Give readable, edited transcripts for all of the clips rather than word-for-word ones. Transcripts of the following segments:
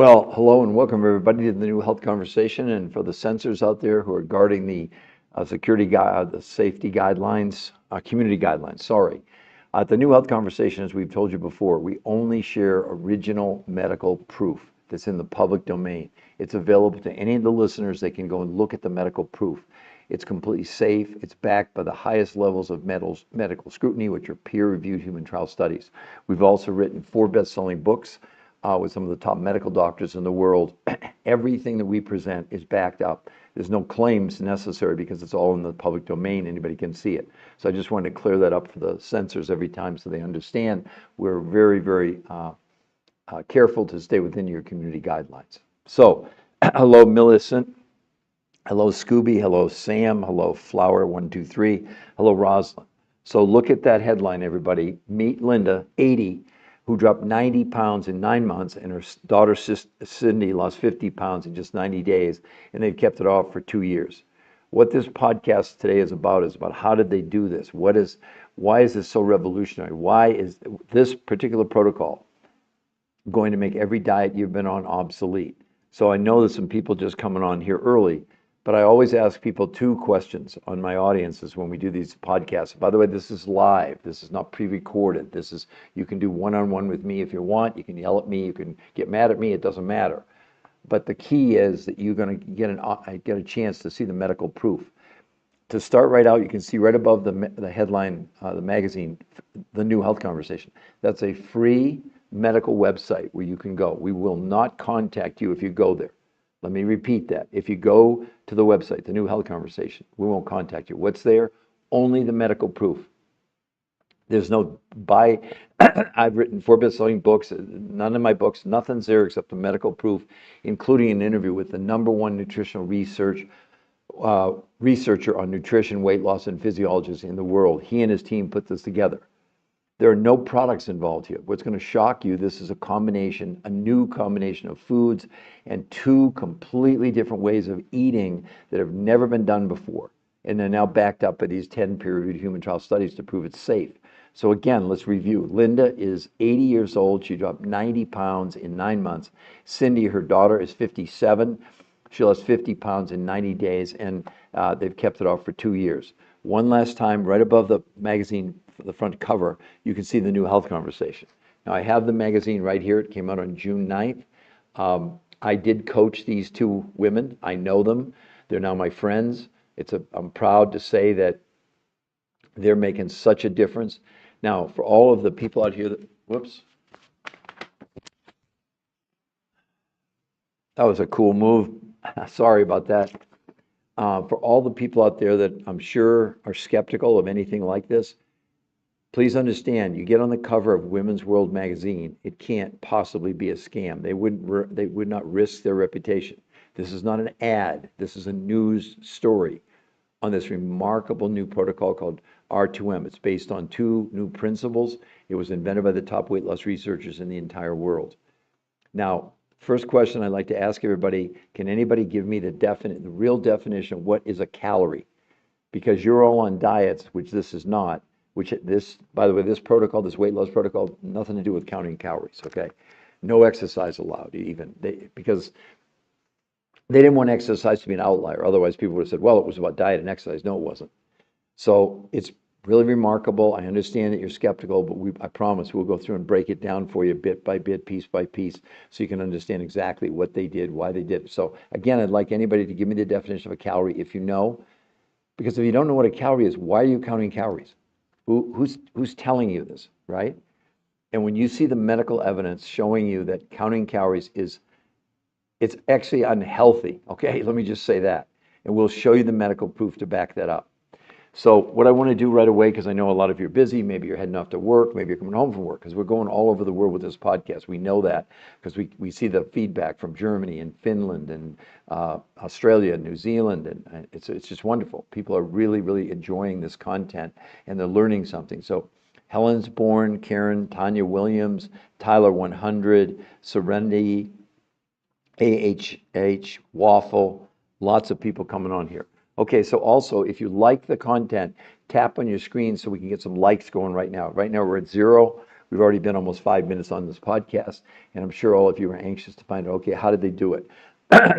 Well, hello and welcome everybody to the new health conversation. And for the censors out there who are guarding the the safety guidelines, community guidelines, sorry. The new health conversation, as we've told you before, we only share original medical proof that's in the public domain. It's available to any of the listeners. They can go and look at the medical proof. It's completely safe. It's backed by the highest levels of medical scrutiny, which are peer-reviewed human trial studies. We've also written 4 best-selling books with some of the top medical doctors in the world. Everything that we present is backed up. There's no claims necessary because it's all in the public domain. Anybody can see it. So I just wanted to clear that up for the censors every time so they understand we're very, very careful to stay within your community guidelines. So, hello, Millicent. Hello, Scooby. Hello, Sam. Hello, Flower123. Hello, Rosalind. So look at that headline, everybody. Meet Linda, 80, who dropped 90 pounds in 9 months, and her daughter, Cynde, lost 50 pounds in just 90 days, and they've kept it off for 2 years. What this podcast today is about how did they do this? Why is this so revolutionary? Why is this particular protocol going to make every diet you've been on obsolete? So I know there's some people just coming on here early, but I always ask people 2 questions on my audiences when we do these podcasts. By the way, this is live. This is not pre-recorded. You can do one-on-one with me if you want. You can yell at me. You can get mad at me. It doesn't matter. But the key is that you're going to get a chance to see the medical proof. To start right out, you can see right above the headline, the magazine, the new health conversation. That's a free medical website where you can go. We will not contact you if you go there. Let me repeat that. If you go to the website, the new health conversation, we won't contact you. What's there? Only the medical proof. There's no I've written 4 best-selling books. None of my books, nothing's there except the medical proof, including an interview with the #1 nutritional researcher on nutrition, weight loss, and physiology in the world. He and his team put this together. There are no products involved here. What's going to shock you, this is a new combination of foods and 2 completely different ways of eating that have never been done before. And they're now backed up by these 10 peer-reviewed human trial studies to prove it's safe. So again, let's review. Linda is 80 years old. She dropped 90 pounds in 9 months. Cynde, her daughter, is 57. She lost 50 pounds in 90 days, and they've kept it off for 2 years. One last time, right above the magazine, the front cover, you can see the new health conversation. Now, I have the magazine right here. It came out on June 9th. I did coach these 2 women. I know them. They're now my friends. I'm proud to say that they're making such a difference. Now, for all of the people out here whoops. That was a cool move. Sorry about that. For all the people out there that I'm sure are skeptical of anything like this, please understand, you get on the cover of Women's World magazine, it can't possibly be a scam. They would not risk their reputation. This is not an ad. This is a news story on this remarkable new protocol called R2M. It's based on 2 new principles. It was invented by the top weight loss researchers in the entire world. Now, first question I'd like to ask everybody, can anybody give me the real definition of what is a calorie? Because you're all on diets, which this is not. By the way, this protocol, this weight loss protocol, nothing to do with counting calories, okay? No exercise allowed, because they didn't want exercise to be an outlier. Otherwise, people would have said, well, it was about diet and exercise. No, it wasn't. So it's really remarkable. I understand that you're skeptical, but I promise we'll go through and break it down for you bit by bit, piece by piece, so you can understand exactly what they did, why they did it. So again, I'd like anybody to give me the definition of a calorie if you know, because if you don't know what a calorie is, why are you counting calories? Who's telling you this, right? And when you see the medical evidence showing you that counting calories it's actually unhealthy, okay? Let me just say that. And we'll show you the medical proof to back that up. So what I want to do right away, because I know a lot of you are busy, maybe you're heading off to work, maybe you're coming home from work, because we're going all over the world with this podcast. We know that because we see the feedback from Germany and Finland and Australia and New Zealand, and it's just wonderful. People are really, really enjoying this content, and they're learning something. So Helen's Born, Karen, Tanya Williams, Tyler 100, Serenity, AHH, Waffle, lots of people coming on here. Okay, so also, if you like the content, tap on your screen so we can get some likes going right now. Right now, we're at 0. We've already been almost 5 minutes on this podcast, and I'm sure all of you are anxious to find out, okay, how did they do it?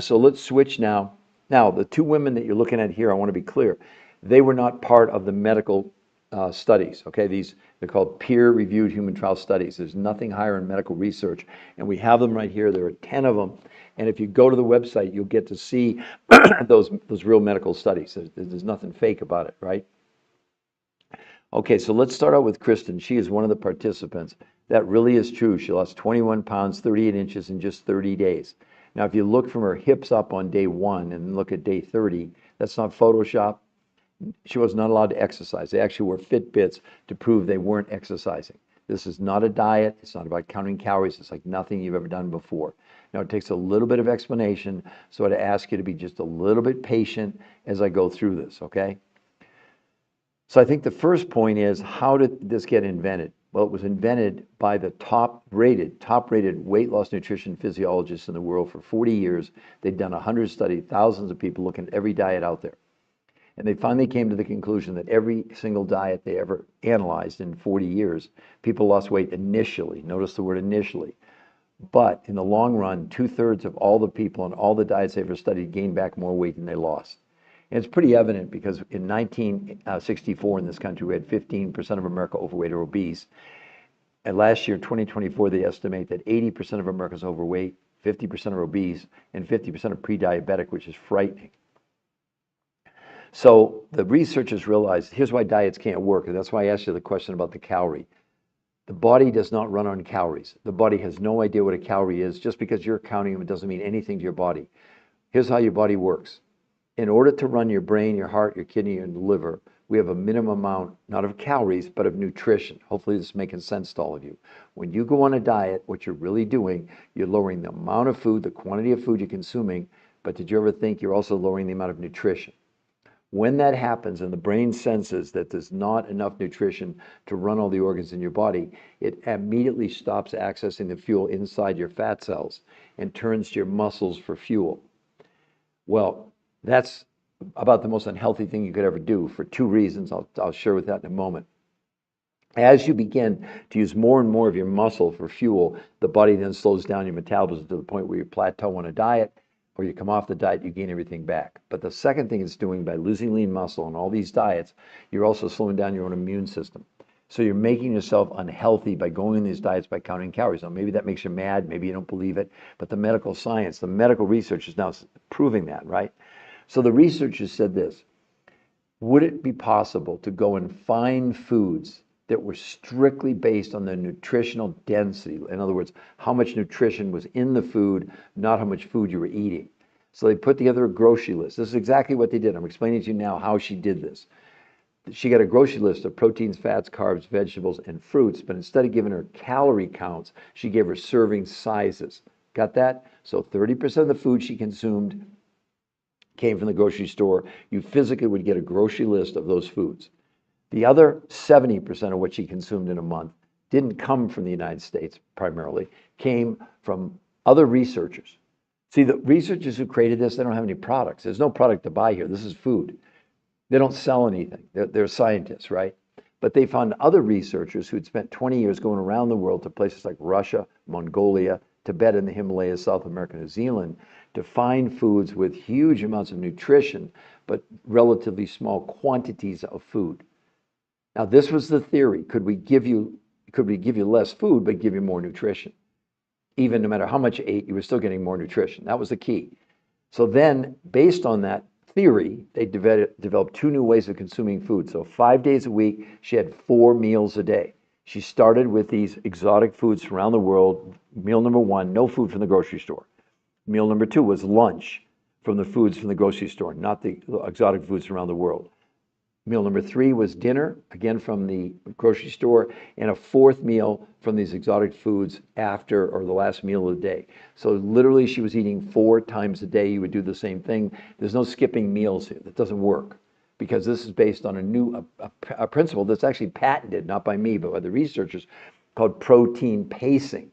So let's switch now. Now, the two women that you're looking at here, I want to be clear, they were not part of the medical studies, okay? They're called peer-reviewed human trial studies. There's nothing higher in medical research, and we have them right here. There are 10 of them, and if you go to the website, you'll get to see those real medical studies. There's nothing fake about it, right? Okay, so let's start out with Kristen. She is one of the participants. That really is true. She lost 21 pounds, 38 inches in just 30 days. Now, if you look from her hips up on day 1 and look at day 30, that's not Photoshop. She was not allowed to exercise. They actually wore Fitbits to prove they weren't exercising. This is not a diet. It's not about counting calories. It's like nothing you've ever done before. Now, it takes a little bit of explanation, so I'd ask you to be just a little bit patient as I go through this, okay? So I think the first point is, how did this get invented? Well, it was invented by the top-rated weight loss nutrition physiologists in the world for 40 years. They'd done 100 studies, thousands of people looking at every diet out there. And they finally came to the conclusion that every single diet they ever analyzed in 40 years, people lost weight initially. Notice the word initially. But in the long run, 2/3 of all the people on all the diets they ever studied gained back more weight than they lost. And it's pretty evident because in 1964 in this country, we had 15% of America overweight or obese. And last year, 2024, they estimate that 80% of Americans are overweight, 50% are obese, and 50% are pre-diabetic, which is frightening. So the researchers realized, here's why diets can't work, and that's why I asked you the question about the calorie. The body does not run on calories. The body has no idea what a calorie is. Just because you're counting them, it doesn't mean anything to your body. Here's how your body works. In order to run your brain, your heart, your kidney, and liver, we have a minimum amount, not of calories, but of nutrition. Hopefully this is making sense to all of you. When you go on a diet, what you're really doing, you're lowering the amount of food, the quantity of food you're consuming, but did you ever think you're also lowering the amount of nutrition? When that happens and the brain senses that there's not enough nutrition to run all the organs in your body, it immediately stops accessing the fuel inside your fat cells and turns to your muscles for fuel. Well, that's about the most unhealthy thing you could ever do for two reasons. I'll share with that in a moment. As you begin to use more and more of your muscle for fuel, the body then slows down your metabolism to the point where you plateau on a diet, or you come off the diet, you gain everything back. But the second thing it's doing by losing lean muscle on all these diets, you're also slowing down your own immune system. So you're making yourself unhealthy by going on these diets by counting calories. Now, maybe that makes you mad, maybe you don't believe it, but the medical science, the medical research is now proving that, right? So the researchers said this: would it be possible to go and find foods that were strictly based on the nutritional density? In other words, how much nutrition was in the food, not how much food you were eating. So they put together a grocery list. This is exactly what they did. I'm explaining to you now how she did this. She got a grocery list of proteins, fats, carbs, vegetables, and fruits, but instead of giving her calorie counts, she gave her serving sizes. Got that? So 30% of the food she consumed came from the grocery store. You physically would get a grocery list of those foods. The other 70% of what she consumed in a month didn't come from the United States primarily, came from other researchers. See, the researchers who created this, they don't have any products. There's no product to buy here. This is food. They don't sell anything. They're scientists, right? But they found other researchers who'd spent 20 years going around the world to places like Russia, Mongolia, Tibet and the Himalayas, South America, New Zealand, to find foods with huge amounts of nutrition, but relatively small quantities of food. Now, this was the theory. Could we give you less food, but give you more nutrition? Even no matter how much you ate, you were still getting more nutrition. That was the key. So then, based on that theory, they developed two new ways of consuming food. So 5 days a week, she had 4 meals a day. She started with these exotic foods from around the world. Meal number 1, no food from the grocery store. Meal number 2 was lunch from the foods from the grocery store, not the exotic foods from around the world. Meal number 3 was dinner, again from the grocery store, and a 4th meal from these exotic foods after or the last meal of the day. So literally she was eating 4 times a day. You would do the same thing. There's no skipping meals here. That doesn't work because this is based on a principle that's actually patented, not by me, but by the researchers, called protein pacing,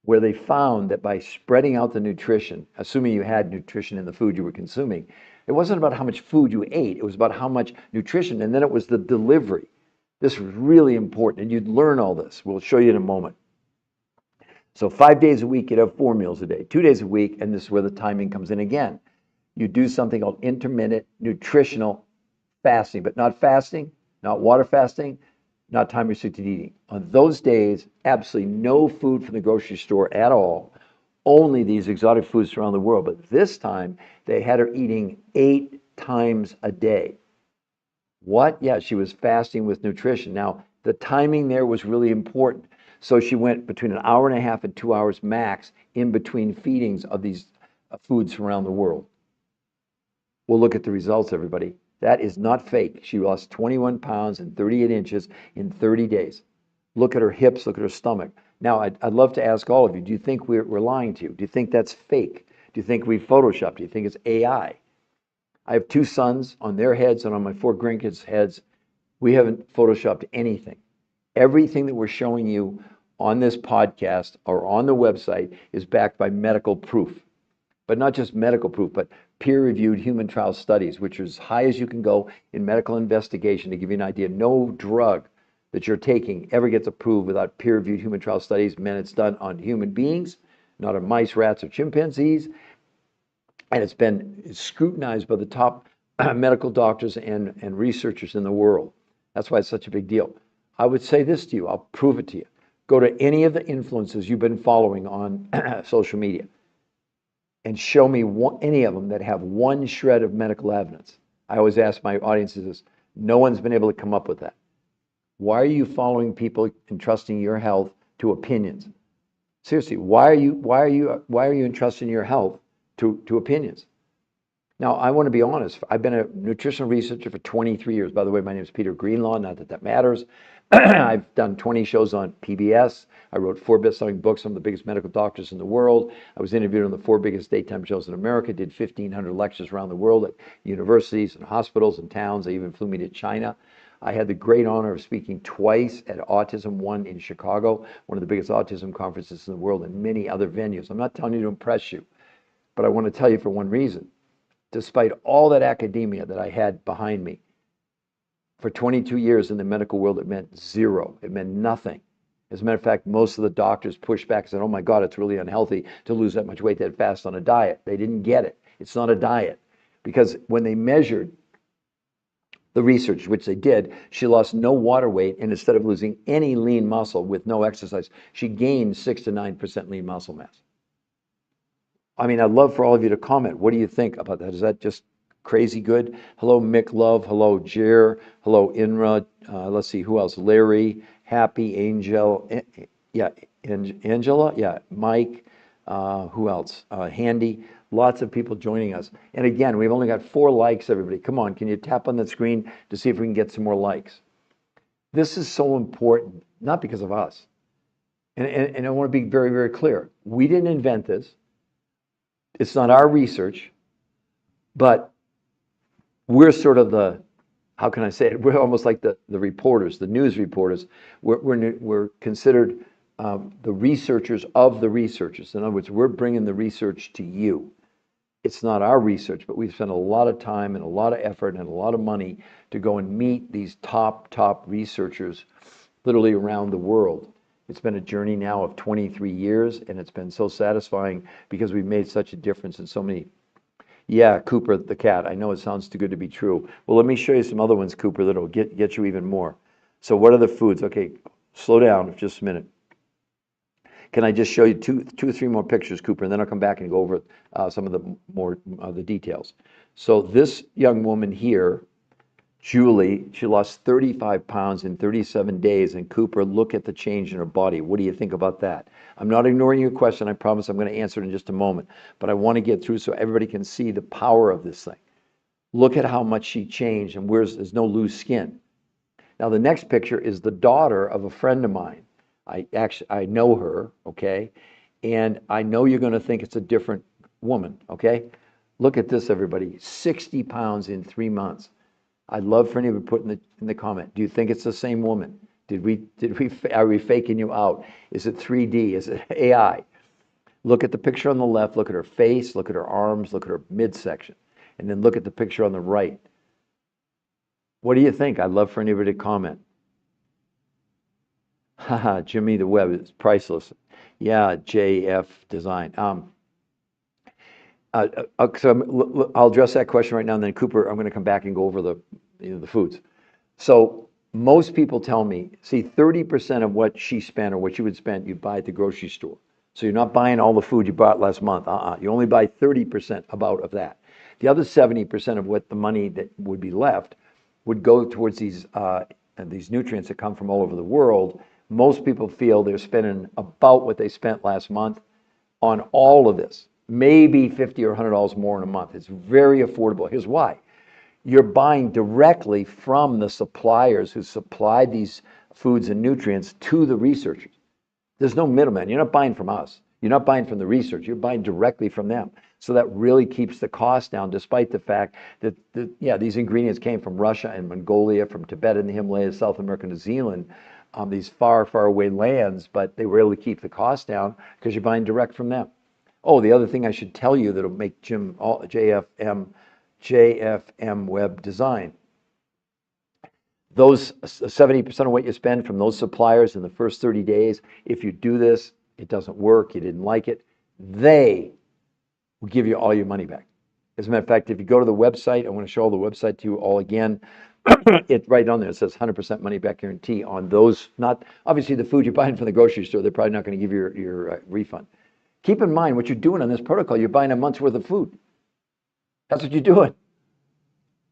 where they found that by spreading out the nutrition, assuming you had nutrition in the food you were consuming, it wasn't about how much food you ate, it was about how much nutrition, and then it was the delivery. This was really important, and you'd learn all this. We'll show you in a moment. So 5 days a week, you'd have 4 meals a day. 2 days a week, and this is where the timing comes in again. You do something called intermittent nutritional fasting, but not fasting, not water fasting, not time restricted eating. On those days, absolutely no food from the grocery store at all, only these exotic foods around the world. But this time, they had her eating 8 times a day. What? Yeah, she was fasting with nutrition. Now, the timing there was really important. So she went between an hour and a half and 2 hours max in between feedings of these foods from around the world. We'll look at the results, everybody. That is not fake. She lost 21 pounds and 38 inches in 30 days. Look at her hips, look at her stomach. Now, I'd love to ask all of you, do you think we're lying to you? Do you think that's fake? Do you think we photoshopped? Do you think it's AI? I have 2 sons on their heads and on my 4 grandkids' heads. We haven't photoshopped anything. Everything that we're showing you on this podcast or on the website is backed by medical proof. But not just medical proof, but peer-reviewed human trial studies, which are as high as you can go in medical investigation. To give you an idea, no drug that you're taking ever gets approved without peer-reviewed human trial studies. Man, it's done on human beings, not on mice, rats, or chimpanzees. And it's been scrutinized by the top medical doctors and researchers in the world. That's why it's such a big deal. I would say this to you, I'll prove it to you. Go to any of the influencers you've been following on social media and show me any of them that have one shred of medical evidence. I always ask my audiences this, no one's been able to come up with that. Why are you following people and trusting your health to opinions? Seriously, why are you entrusting your health to opinions? Now, I want to be honest. I've been a nutritional researcher for 23 years. By the way, my name is Peter Greenlaw, not that that matters. I've done 20 shows on PBS. I wrote 4 best-selling books on the biggest medical doctors in the world. I was interviewed on the 4 biggest daytime shows in America, did 1,500 lectures around the world at universities and hospitals and towns. They even flew me to China. I had the great honor of speaking twice at Autism One in Chicago, one of the biggest autism conferences in the world, and many other venues. I'm not telling you to impress you, but I want to tell you for one reason. Despite all that academia that I had behind me, for 22 years in the medical world, it meant zero. It meant nothing. As a matter of fact, most of the doctors pushed back and said, oh my God, it's really unhealthy to lose that much weight that fast on a diet. They didn't get it. It's not a diet. Because when they measured the research, which they did, she lost no water weight, and instead of losing any lean muscle with no exercise, she gained 6 to 9% lean muscle mass. I mean, I'd love for all of you to comment. What do you think about that? Is that just crazy good? Hello, Mick Love. Hello, Jer. Hello, Inra. Let's see, who else? Larry, Happy, Angel. Yeah, Angela. Yeah, Mike. Who else? Handy. Lots of people joining us. And again, we've only got 4 likes, everybody. Come on, can you tap on that screen to see if we can get some more likes? This is so important, not because of us. And I want to be very, very clear. We didn't invent this. It's not our research, but we're sort of the, how can I say it? We're almost like the reporters, the news reporters. We're considered the researchers of the researchers. In other words, we're bringing the research to you. It's not our research, but we've spent a lot of time and a lot of effort and a lot of money to go and meet these top researchers literally around the world. It's been a journey now of 23 years, and it's been so satisfying because we've made such a difference in so many. Yeah, Cooper the cat. I know it sounds too good to be true. Well, let me show you some other ones, Cooper, that'll get you even more. So what are the foods? Okay, slow down for just a minute. Can I just show you two or three more pictures, Cooper, and then I'll come back and go over some of the more the details. So this young woman here, Julie, she lost 35 pounds in 37 days. And Cooper, look at the change in her body. What do you think about that? I'm not ignoring your question. I promise I'm going to answer it in just a moment. But I want to get through so everybody can see the power of this thing. Look at how much she changed, and there's no loose skin. Now, the next picture is the daughter of a friend of mine. I know her, okay? And I know you're going to think it's a different woman, okay? Look at this, everybody. 60 pounds in 3 months. I'd love for anyone to put in the comment, do you think it's the same woman? Are we faking you out? Is it 3D? Is it AI? Look at the picture on the left, look at her face, look at her arms, look at her midsection, and then look at the picture on the right. What do you think? I'd love for anybody to comment. Haha, Jimmy, the web is priceless. Yeah, JF design. I'll address that question right now, and then Cooper, I'm going to come back and go over the foods. So most people tell me, see, 30% of what she spent or what you would spend, you buy at the grocery store. So you're not buying all the food you bought last month. You only buy 30% about of that. The other 70% of what the money that would be left would go towards these nutrients that come from all over the world. Most people feel they're spending about what they spent last month on all of this, maybe $50 or $100 more in a month. It's very affordable. Here's why. You're buying directly from the suppliers who supply these foods and nutrients to the researchers. There's no middleman. You're not buying from us. You're not buying from the research. You're buying directly from them. So that really keeps the cost down, despite the fact that, these ingredients came from Russia and Mongolia, from Tibet and the Himalayas, South America, New Zealand, these far, far away lands, but they were able to keep the cost down because you're buying direct from them. Oh, the other thing I should tell you that'll make JFM web design. Those 70% of what you spend from those suppliers in the first 30 days, if you do this, it doesn't work, you didn't like it, they will give you all your money back. As a matter of fact, if you go to the website, I want to show the website to you all again. It's right on there. It says 100% money back guarantee on those, not obviously the food you're buying from the grocery store, they're probably not going to give you your refund. Keep in mind what you're doing on this protocol, you're buying a month's worth of food. That's what you're doing.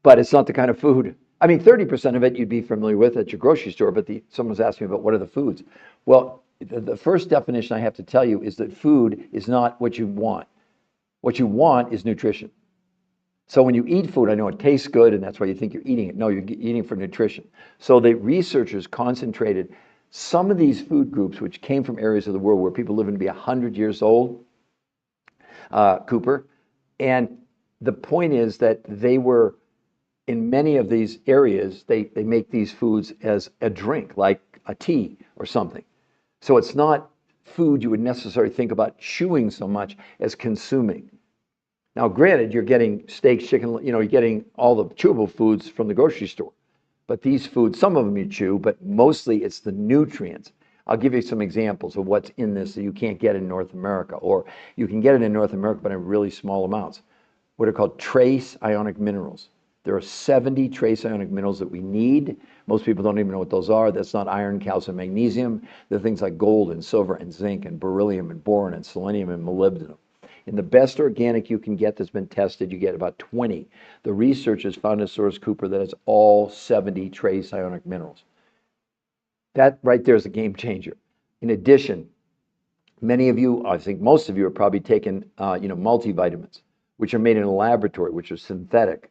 But it's not the kind of food. I mean, 30% of it you'd be familiar with at your grocery store, but someone's asking me about what are the foods. Well, the first definition I have to tell you is that food is not what you want. What you want is nutrition. So when you eat food, I know it tastes good and that's why you think you're eating it. No, you're eating for nutrition. So the researchers concentrated some of these food groups, which came from areas of the world where people living to be 100 years old, Cooper, and the point is that they were, in many of these areas, they make these foods as a drink, like a tea or something. So it's not food you would necessarily think about chewing so much as consuming. Now, granted, you're getting steaks, chicken, you're getting all the chewable foods from the grocery store. But these foods, some of them you chew, but mostly it's the nutrients. I'll give you some examples of what's in this that you can't get in North America, or you can get it in North America, but in really small amounts. What are called trace ionic minerals. There are 70 trace ionic minerals that we need. Most people don't even know what those are. That's not iron, calcium, magnesium. They're things like gold and silver and zinc and beryllium and boron and selenium and molybdenum. In the best organic you can get that's been tested, you get about 20. The researchers found a source, Cooper, that has all 70 trace ionic minerals. That right there is a game changer. In addition, many of you, I think most of you, are probably taking multivitamins, which are made in a laboratory, which are synthetic.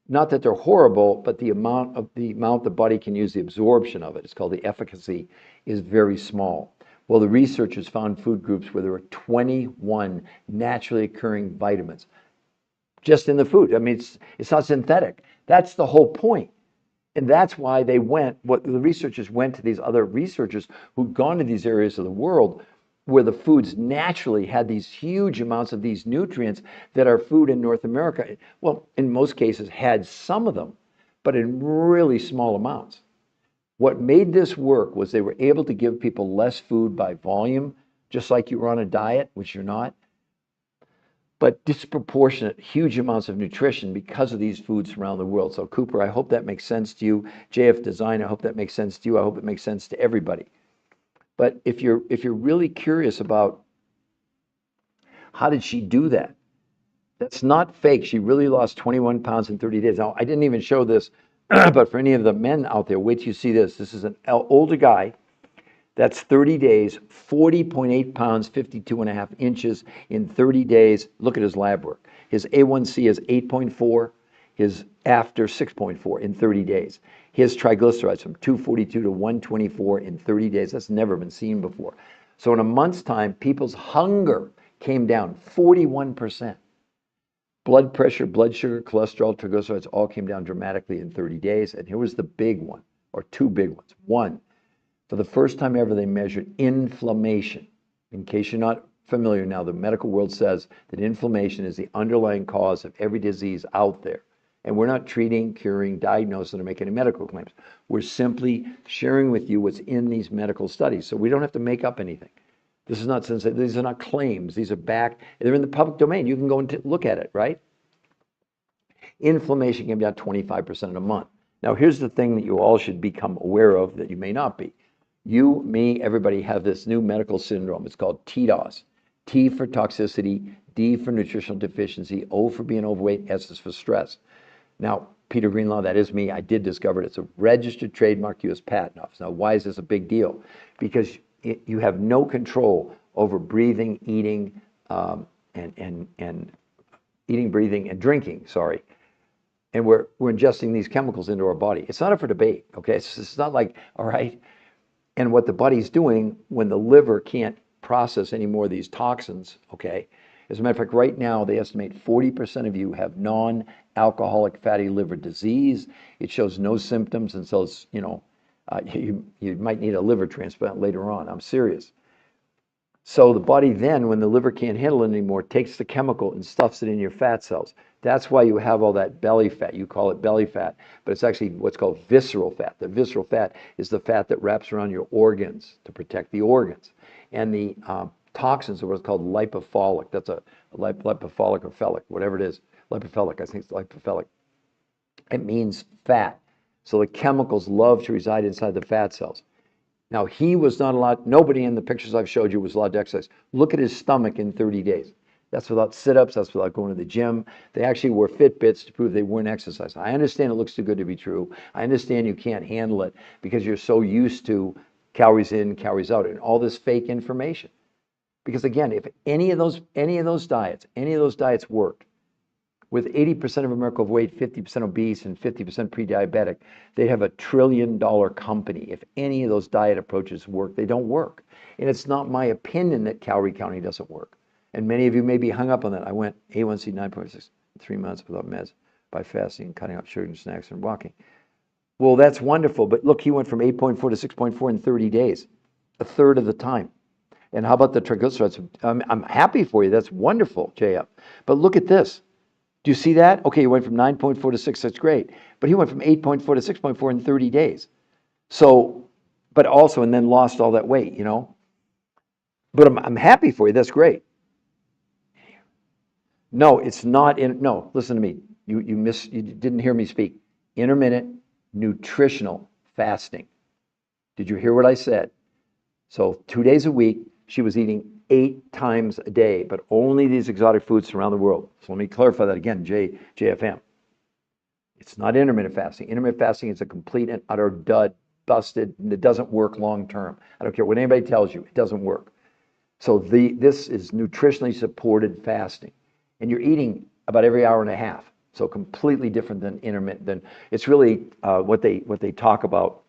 Not that they're horrible, but the amount the body can use, the absorption of it, it's called the efficacy, is very small. Well, the researchers found food groups where there were 21 naturally occurring vitamins just in the food. I mean, it's not synthetic. That's the whole point. And that's why the researchers went to these other researchers who'd gone to these areas of the world where the foods naturally had these huge amounts of these nutrients that our food in North America, well, in most cases had some of them, but in really small amounts. What made this work was they were able to give people less food by volume, just like you were on a diet, which you're not, but disproportionate, huge amounts of nutrition because of these foods around the world. So Cooper, I hope that makes sense to you. JF Design, I hope that makes sense to you. I hope it makes sense to everybody. But if you're really curious about how did she do that, that's not fake. She really lost 21 pounds in 30 days. Now, I didn't even show this, but for any of the men out there, wait till you see this. This is an older guy. That's 30 days, 40.8 pounds, 52.5 inches in 30 days. Look at his lab work. His A1C is 8.4, his after 6.4 in 30 days. His triglycerides from 242 to 124 in 30 days. That's never been seen before. So in a month's time, people's hunger came down 41%. Blood pressure, blood sugar, cholesterol, triglycerides all came down dramatically in 30 days. And here was the big one, or two big ones. One, for the first time ever, they measured inflammation. In case you're not familiar now, the medical world says that inflammation is the underlying cause of every disease out there. And we're not treating, curing, diagnosing, or making any medical claims. We're simply sharing with you what's in these medical studies. So we don't have to make up anything. This is not sensitive. These are not claims. These are they're in the public domain. You can go and look at it, right? Inflammation can be about 25% in a month. Now, here's the thing that you all should become aware of that you may not be. You, me, everybody have this new medical syndrome. It's called TOAS. T for toxicity, D for nutritional deficiency, O for being overweight, S is for stress. Now, Peter Greenlaw, that is me. I did discover it. It's a registered trademark U.S. patent office. Now, why is this a big deal? Because you have no control over breathing, eating, and eating, breathing, and drinking. Sorry. And we're ingesting these chemicals into our body. It's not up for debate, okay? It's not like, all right. And what the body's doing when the liver can't process any more of these toxins, okay? As a matter of fact, right now, they estimate 40% of you have non-alcoholic fatty liver disease. It shows no symptoms, and so it's, you might need a liver transplant later on. I'm serious. So the body then, when the liver can't handle it anymore, takes the chemical and stuffs it in your fat cells. That's why you have all that belly fat. You call it belly fat, but it's actually what's called visceral fat. The visceral fat is the fat that wraps around your organs to protect the organs. And the toxins are what's called lipophilic. That's a lipophilic or phthalic, whatever it is. Lipophilic, I think it's lipophilic. It means fat. So the chemicals love to reside inside the fat cells. Now, he was not allowed, nobody in the pictures I've showed you was allowed to exercise. Look at his stomach in 30 days. That's without sit-ups, that's without going to the gym. They actually wore Fitbits to prove they weren't exercising. I understand it looks too good to be true. I understand you can't handle it because you're so used to calories in, calories out, and all this fake information. Because again, if any of those diets worked, with 80% of America overweight, 50% obese, and 50% pre-diabetic, they'd have $1 trillion company. If any of those diet approaches work, they don't work. And it's not my opinion that calorie counting doesn't work. And many of you may be hung up on that. I went A1C 9.6 in 3 months without meds by fasting, cutting out sugar and snacks, and walking. Well, that's wonderful. But look, he went from 8.4 to 6.4 in 30 days, a third of the time. And how about the triglycerides? I'm happy for you. That's wonderful, JF. But look at this. Do you see that? Okay, he went from 9.4 to 6. That's great. But he went from 8.4 to 6.4 in 30 days. So, but also, and then lost all that weight, But I'm happy for you. That's great. No, it's not no, listen to me. You didn't hear me speak. Intermittent nutritional fasting. Did you hear what I said? So 2 days a week, she was eating 8 times a day, but only these exotic foods around the world. So let me clarify that again, JFM. It's not intermittent fasting. Intermittent fasting is a complete and utter dud, busted, and it doesn't work long term. I don't care what anybody tells you, it doesn't work. So this is nutritionally supported fasting. And you're eating about every hour and a half. So completely different than intermittent. It's really what they talk about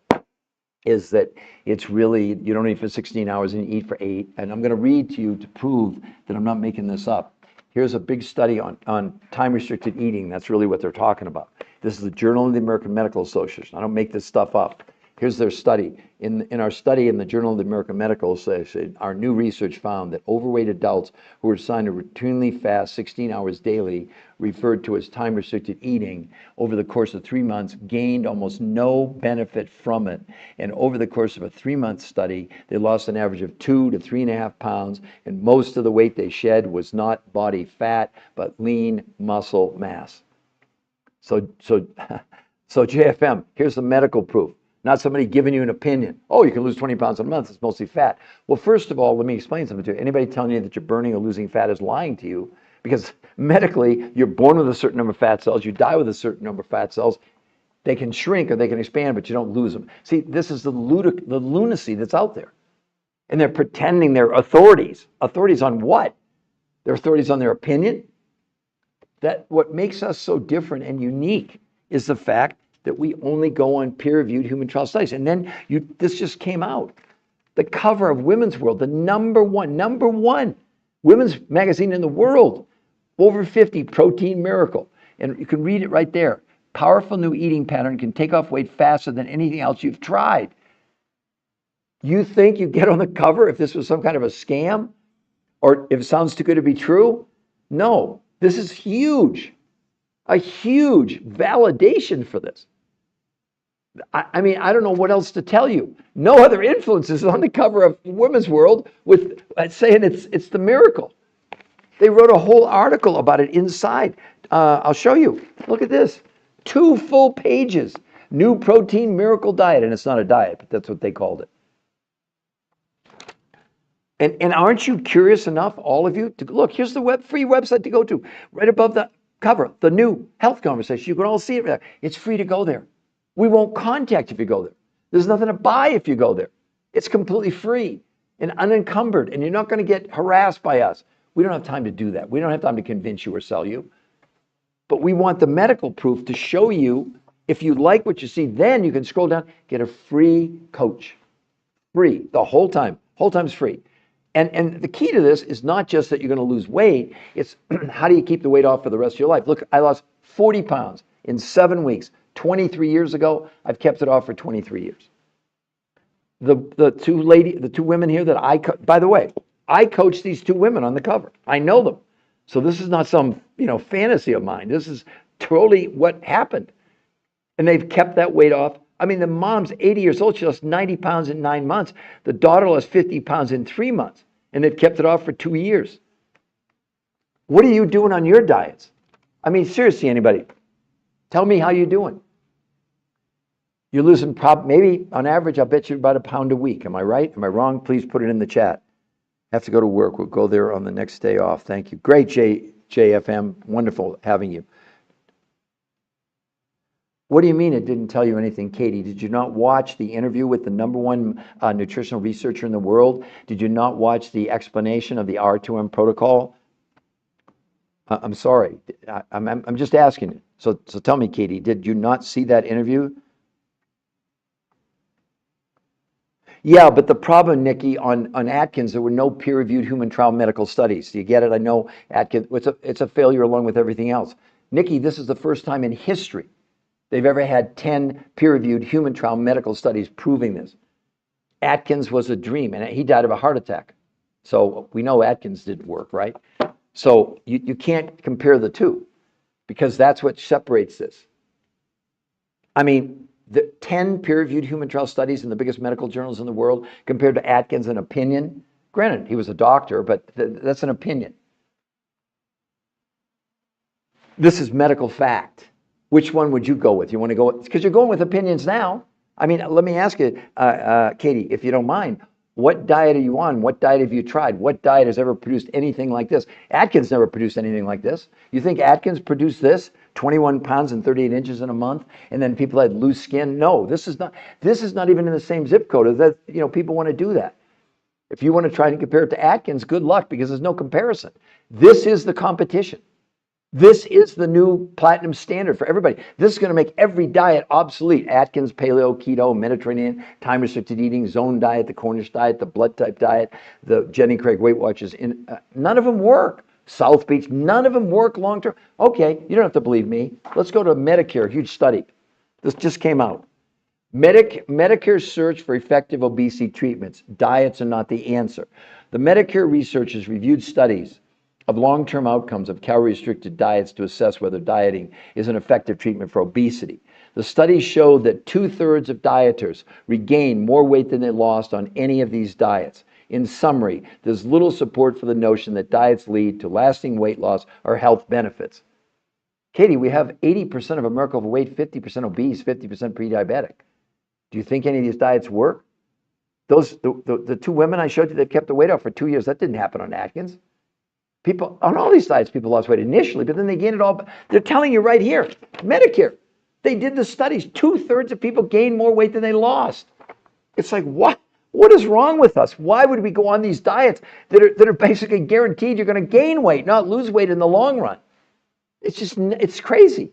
is that it's really, you don't eat for 16 hours and you eat for 8. And I'm going to read to you to prove that I'm not making this up. Here's a big study on time-restricted eating. That's really what they're talking about. This is the Journal of the American Medical Association. I don't make this stuff up. Here's their study. In our study in the Journal of the American Medical Association, our new research found that overweight adults who were assigned to routinely fast 16 hours daily, referred to as time-restricted eating, over the course of 3 months gained almost no benefit from it. And over the course of a 3-month study, they lost an average of 2 to 3.5 pounds, and most of the weight they shed was not body fat, but lean muscle mass. So JFM, here's the medical proof. Not somebody giving you an opinion. Oh, you can lose 20 pounds a month. It's mostly fat. Well, first of all, let me explain something to you. Anybody telling you that you're burning or losing fat is lying to you, because medically, you're born with a certain number of fat cells. You die with a certain number of fat cells. They can shrink or they can expand, but you don't lose them. See, this is the lunacy that's out there. And they're pretending they're authorities. Authorities on what? They're authorities on their opinion? That what makes us so different and unique is the fact that we only go on peer-reviewed human trial studies. And then this just came out. The cover of Women's World, the number one women's magazine in the world, over 50, protein miracle. And you can read it right there. Powerful new eating pattern can take off weight faster than anything else you've tried. You think you get on the cover if this was some kind of a scam? Or if it sounds too good to be true? No, this is huge. A huge validation for this. I mean, I don't know what else to tell you. No other influences on the cover of Women's World with saying it's the miracle. They wrote a whole article about it inside. I'll show you. Look at this. 2 full pages. New protein miracle diet. And it's not a diet, but that's what they called it. And aren't you curious enough, all of you, to look, here's the free website to go to, right above the cover, the new health conversation. You can all see it there. It's free to go there. We won't contact if you go there. There's nothing to buy if you go there. It's completely free and unencumbered, and you're not going to get harassed by us. We don't have time to do that. We don't have time to convince you or sell you. But we want the medical proof to show you, if you like what you see, then you can scroll down, get a free coach. Free, the whole time. Whole time's free. And the key to this is not just that you're going to lose weight, it's how do you keep the weight off for the rest of your life? Look, I lost 40 pounds in 7 weeks. 23 years ago, I've kept it off for 23 years. The two women here that by the way, I coached these 2 women on the cover. I know them. So this is not some, fantasy of mine. This is totally what happened. And they've kept that weight off. I mean, the mom's 80 years old. She lost 90 pounds in 9 months. The daughter lost 50 pounds in 3 months. And they've kept it off for 2 years. What are you doing on your diets? I mean, seriously, anybody? Tell me how you're doing. You're losing maybe on average, I'll bet you about a pound a week. Am I right? Am I wrong? Please put it in the chat. I have to go to work. We'll go there on the next day off. Thank you. Great, JFM. Wonderful having you. What do you mean it didn't tell you anything, Katie? Did you not watch the interview with the #1 nutritional researcher in the world? Did you not watch the explanation of the R2M protocol? I'm sorry. I'm just asking you. So tell me, Katie, did you not see that interview? Yeah, but the problem, Nikki, on Atkins, there were no peer-reviewed human trial medical studies. Do you get it? I know Atkins, it's a failure along with everything else. Nikki, this is the first time in history they've ever had 10 peer-reviewed human trial medical studies proving this. Atkins was a dream, and he died of a heart attack. So we know Atkins didn't work, right? So you can't compare the two, because that's what separates this. I mean, the 10 peer-reviewed human trial studies in the biggest medical journals in the world compared to Atkins, an opinion. Granted, he was a doctor, but that's an opinion. This is medical fact. Which one would you go with? You want to go with, because you're going with opinions now. I mean, let me ask you, Katie, if you don't mind, what diet are you on? What diet have you tried? What diet has ever produced anything like this? Atkins never produced anything like this. You think Atkins produced this? 21 pounds and 38 inches in a month, and then people had loose skin? No, this is not even in the same zip code. That, people want to do that. If you want to try to compare it to Atkins, good luck, because there's no comparison. This is the competition. This is the new platinum standard for everybody. This is going to make every diet obsolete. Atkins, paleo, keto, Mediterranean, time-restricted eating, zone diet, the Cornish diet, the blood type diet, the Jenny Craig Weight Watchers. None of them work. South Beach, none of them work long-term. Okay, you don't have to believe me. Let's go to Medicare, huge study. This just came out. Medicare's search for effective obesity treatments. Diets are not the answer. The Medicare researchers reviewed studies of long-term outcomes of calorie-restricted diets to assess whether dieting is an effective treatment for obesity. The studies showed that 2/3 of dieters regained more weight than they lost on any of these diets. In summary, there's little support for the notion that diets lead to lasting weight loss or health benefits. Katie, we have 80% of America overweight, 50% obese, 50% pre-diabetic. Do you think any of these diets work? The 2 women I showed you that kept the weight off for 2 years, that didn't happen on Atkins. People on all these diets, people lost weight initially, but then they gained it all. They're telling you right here, Medicare. They did the studies. 2/3 of people gained more weight than they lost. It's like, what? What is wrong with us? Why would we go on these diets that are basically guaranteed you're going to gain weight, not lose weight in the long run? It's crazy.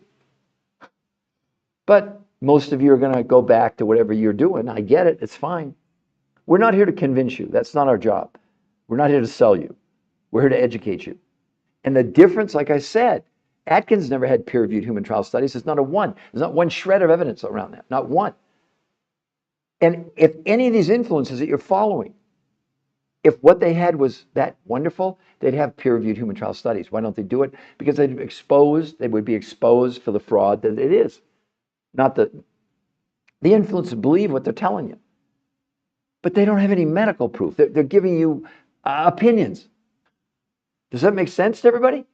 But most of you are going to go back to whatever you're doing. I get it. It's fine. We're not here to convince you. That's not our job. We're not here to sell you. We're here to educate you. And the difference, like I said, Atkins never had peer-reviewed human trial studies. There's not one shred of evidence around that. Not one. And if any of these influences that you're following, If what they had was that wonderful, they'd have peer-reviewed human trial studies. Why don't they do it? Because they would be exposed for the fraud that it is, not the influence to believe what they're telling you. But they don't have any medical proof. They're giving you opinions. Does that make sense to everybody?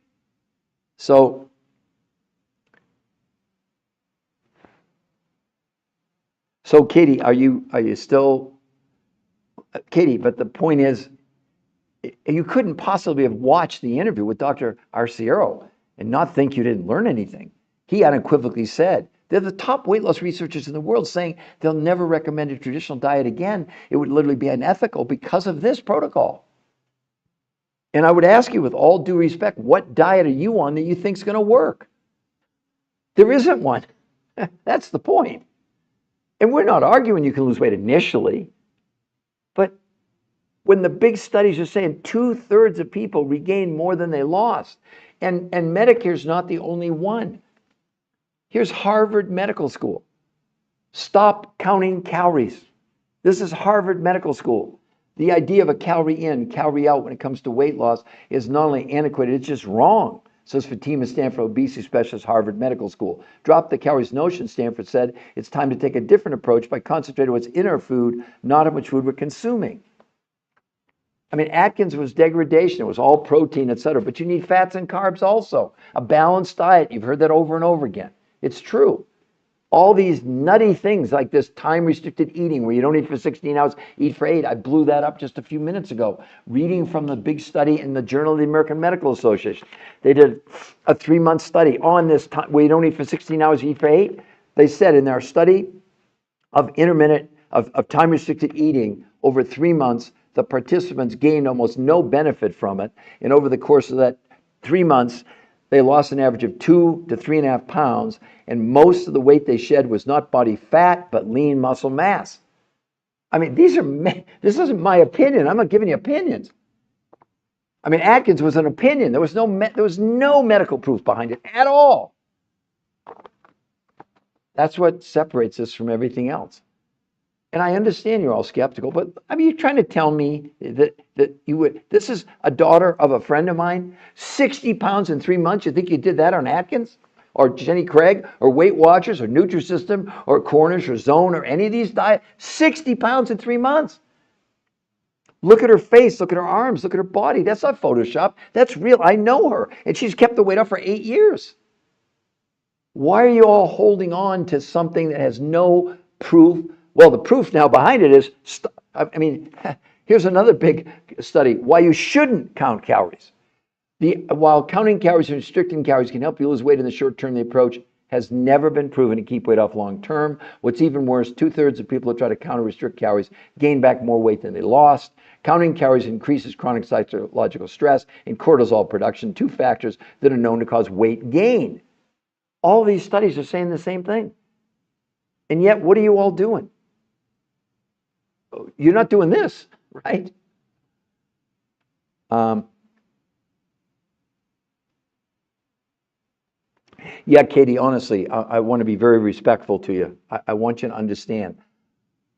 So Katie, are you still, Katie? But the point is, you couldn't possibly have watched the interview with Dr. Arciero and not think you didn't learn anything. He unequivocally said, they're the top weight loss researchers in the world, saying they'll never recommend a traditional diet again. It would literally be unethical because of this protocol. And I would ask you, with all due respect, what diet are you on that you think is going to work? There isn't one. That's the point. And we're not arguing you can lose weight initially, but when the big studies are saying 2/3 of people regain more than they lost, and Medicare's not the only one. Here's Harvard Medical School. Stop counting calories. This is Harvard Medical School. The idea of a calorie in, calorie out when it comes to weight loss is not only antiquated, it's just wrong, says Fatima Stanford, obesity specialist, Harvard Medical School. Drop the calories notion, Stanford said. It's time to take a different approach by concentrating on what's in our food, not how much food we're consuming. I mean, Atkins was degradation. It was all protein, et cetera. But you need fats and carbs also. A balanced diet. You've heard that over and over again. It's true. All these nutty things like this time-restricted eating where you don't eat for 16 hours, eat for 8. I blew that up just a few minutes ago. Reading from the big study in the Journal of the American Medical Association. They did a 3-month study on this time where you don't eat for 16 hours, eat for 8. They said in their study of time-restricted eating over 3 months, the participants gained almost no benefit from it. And over the course of that 3 months, they lost an average of 2 to 3.5 pounds, and most of the weight they shed was not body fat, but lean muscle mass. I mean, this isn't my opinion. I'm not giving you opinions. I mean, Atkins was an opinion. There was no medical proof behind it at all. That's what separates us from everything else. And I understand you're all skeptical, but I mean, you're trying to tell me that you would. This is a daughter of a friend of mine, 60 pounds in 3 months. You think you did that on Atkins or Jenny Craig or Weight Watchers or Nutrisystem or Cornish or Zone or any of these diets? 60 pounds in 3 months. Look at her face, look at her arms, look at her body. That's not Photoshop. That's real. I know her. And she's kept the weight off for 8 years. Why are you all holding on to something that has no proof? Well, the proof now behind it is, I mean, here's another big study, why you shouldn't count calories. While counting calories and restricting calories can help you lose weight in the short term, the approach has never been proven to keep weight off long term. What's even worse, 2/3 of people who try to count or restrict calories gain back more weight than they lost. Counting calories increases chronic psychological stress and cortisol production, 2 factors that are known to cause weight gain. All these studies are saying the same thing. And yet, what are you all doing? You're not doing this, right? Yeah, Katie, honestly, I want to be very respectful to you. I want you to understand,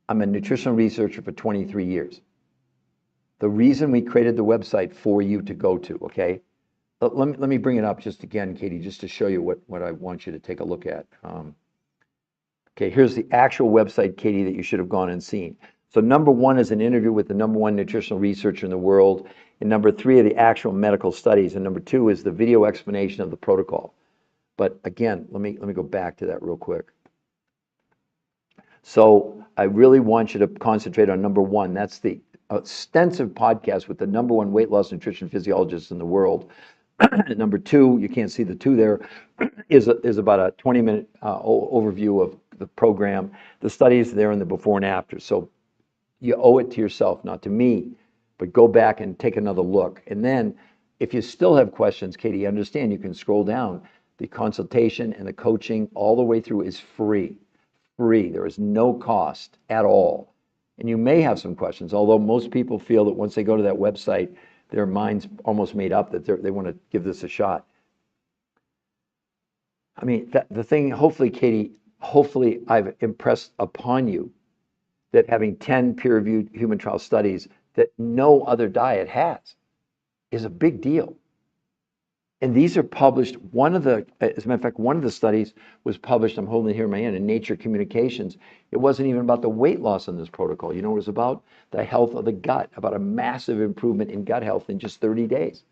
I'm a nutritional researcher for 23 years. The reason we created the website for you to go to, okay? Let me bring it up just again, Katie, just to show you what I want you to take a look at. Okay, here's the actual website, Katie, that you should have gone and seen. So number 1 is an interview with the #1 nutritional researcher in the world. And number 3 are the actual medical studies. And number 2 is the video explanation of the protocol. But again, let me go back to that real quick. So I really want you to concentrate on number 1. That's the extensive podcast with the #1 weight loss nutrition physiologist in the world. Number 2, you can't see the 2 there, is about a 20-minute overview of the program. The studies there in the before and after. So you owe it to yourself, not to me, but go back and take another look. And then if you still have questions, Katie, understand you can scroll down. The consultation and the coaching all the way through is free. Free. There is no cost at all. And you may have some questions, although most people feel that once they go to that website, their mind's almost made up that they want to give this a shot. I mean, the thing, hopefully, Katie, I've impressed upon you that having 10 peer-reviewed human trial studies that no other diet has is a big deal. And these are published. As a matter of fact, one of the studies was published, I'm holding it here in my hand, in Nature Communications. It wasn't even about the weight loss in this protocol. You know what it was about? The health of the gut, about a massive improvement in gut health in just 30 days.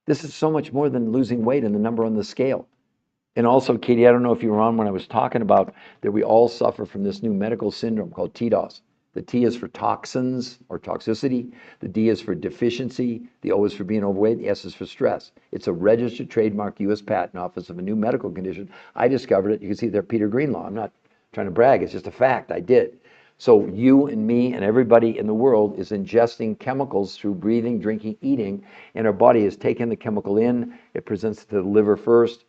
This is so much more than losing weight and the number on the scale. And also, Katie, I don't know if you were on when I was talking about that we all suffer from this new medical syndrome called TOAS. The T is for toxins or toxicity. The D is for deficiency. The O is for being overweight. The S is for stress. It's a registered trademark U.S. Patent Office of a new medical condition. I discovered it. You can see there, Peter Greenlaw. I'm not trying to brag. It's just a fact. I did. So you and me and everybody in the world is ingesting chemicals through breathing, drinking, eating, and our body is taking the chemical in. It presents it to the liver first.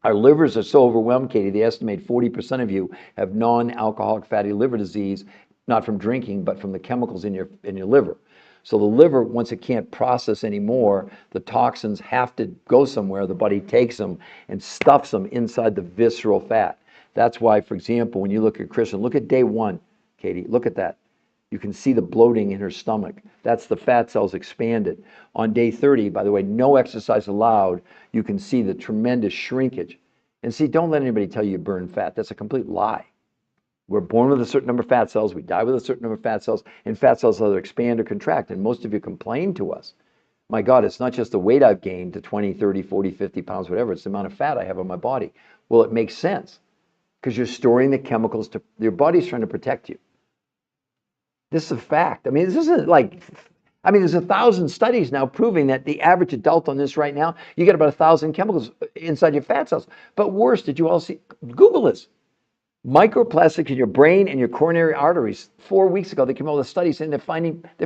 Our livers are so overwhelmed, Katie, they estimate 40% of you have non-alcoholic fatty liver disease, not from drinking, but from the chemicals in your liver. So the liver, once it can't process anymore, the toxins have to go somewhere. The body takes them and stuffs them inside the visceral fat. That's why, for example, when you look at Kristen, look at day 1, Katie, look at that. You can see the bloating in her stomach. That's the fat cells expanded. On day 30, by the way, no exercise allowed, you can see the tremendous shrinkage. And see, don't let anybody tell you burn fat. That's a complete lie. We're born with a certain number of fat cells. We die with a certain number of fat cells. And fat cells either expand or contract. And most of you complain to us. My God, it's not just the weight I've gained to 20, 30, 40, 50 pounds, whatever. It's the amount of fat I have on my body. Well, it makes sense because you're storing the chemicals to, your body's trying to protect you. This is a fact. I mean, this isn't like, there's 1,000 studies now proving that the average adult on this right now, you get about 1,000 chemicals inside your fat cells. But worse, did you all see, Google this. Microplastics in your brain and your coronary arteries. 4 weeks ago, they came out with a study saying they're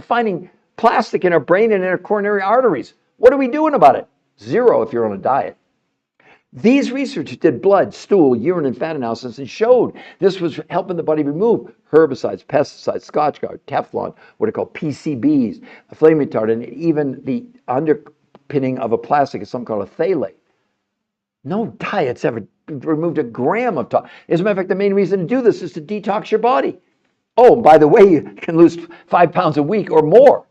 finding plastic in our brain and in our coronary arteries. What are we doing about it? Zero if you're on a diet. These researchers did blood, stool, urine, and fat analysis and showed this was helping the body remove herbicides, pesticides, Scotchgard, Teflon, what are called PCBs, a flame retardant, and even the underpinning of a plastic is something called a phthalate. No diet's ever removed a gram of toxins. As a matter of fact, the main reason to do this is to detox your body. Oh, by the way, you can lose 5 pounds a week or more.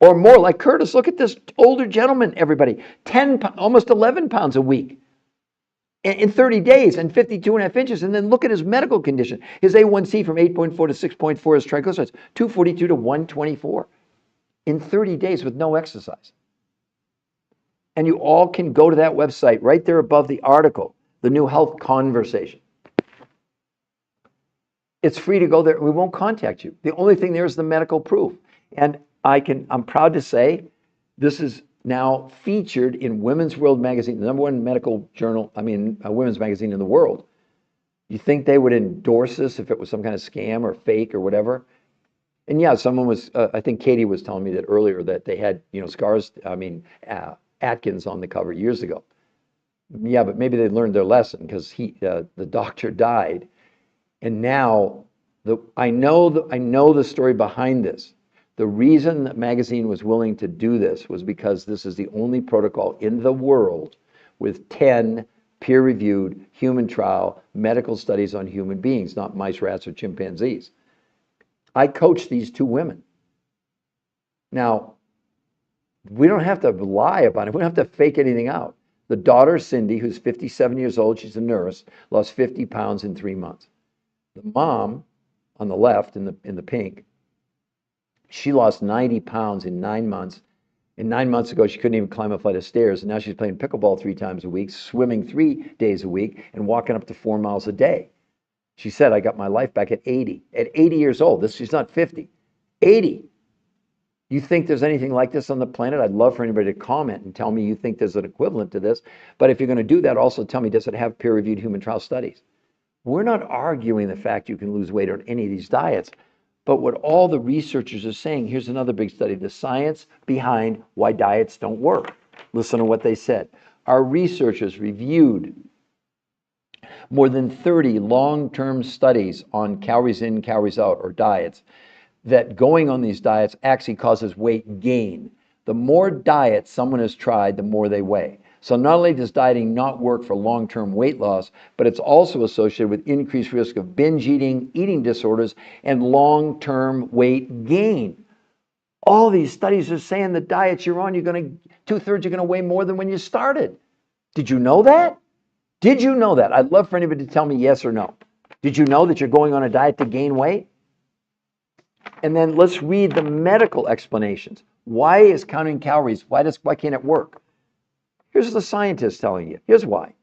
Or more, like Curtis. Look at this older gentleman, everybody. Almost 11 pounds a week. In 30 days and 52.5 inches. And then look at his medical condition. His A1C from 8.4 to 6.4, his triglycerides, 242 to 124 in 30 days with no exercise. And you all can go to that website right there above the article, the New Health Conversation. It's free to go there. We won't contact you. The only thing there is the medical proof. And I'm proud to say this is now featured in Women's World magazine, the #1 medical journal, women's magazine in the world. You think they would endorse this if it was some kind of scam or fake or whatever? And yeah, someone was, I think Katie was telling me that earlier that they had, Atkins on the cover years ago. Yeah, but maybe they learned their lesson because the doctor died. And now I know the story behind this. The reason that magazine was willing to do this was because this is the only protocol in the world with 10 peer-reviewed human trial medical studies on human beings, not mice, rats, or chimpanzees. I coached these 2 women. Now, we don't have to lie about it. We don't have to fake anything out. The daughter, Cynde, who's 57 years old, she's a nurse, lost 50 pounds in 3 months. The mom on the left in the pink, she lost 90 pounds in 9 months. And 9 months ago, she couldn't even climb a flight of stairs. And now she's playing pickleball 3 times a week, swimming 3 days a week, and walking up to 4 miles a day. She said, I got my life back at 80. At 80 years old. She's not 50. 80. You think there's anything like this on the planet? I'd love for anybody to comment and tell me you think there's an equivalent to this. But if you're going to do that, also tell me, does it have peer-reviewed human trial studies? We're not arguing the fact you can lose weight on any of these diets. But what all the researchers are saying, here's another big study, the science behind why diets don't work. Listen to what they said. Our researchers reviewed more than 30 long-term studies on calories in, calories out, or diets, that going on these diets actually causes weight gain. The more diets someone has tried, the more they weigh. So not only does dieting not work for long-term weight loss, but it's also associated with increased risk of binge eating, eating disorders, and long-term weight gain. All these studies are saying the diets you're on, two-thirds you're going to weigh more than when you started. Did you know that? Did you know that? I'd love for anybody to tell me yes or no. Did you know that you're going on a diet to gain weight? And then let's read the medical explanations. Why is counting calories? Why can't it work? Here's the scientists telling you. Here's why.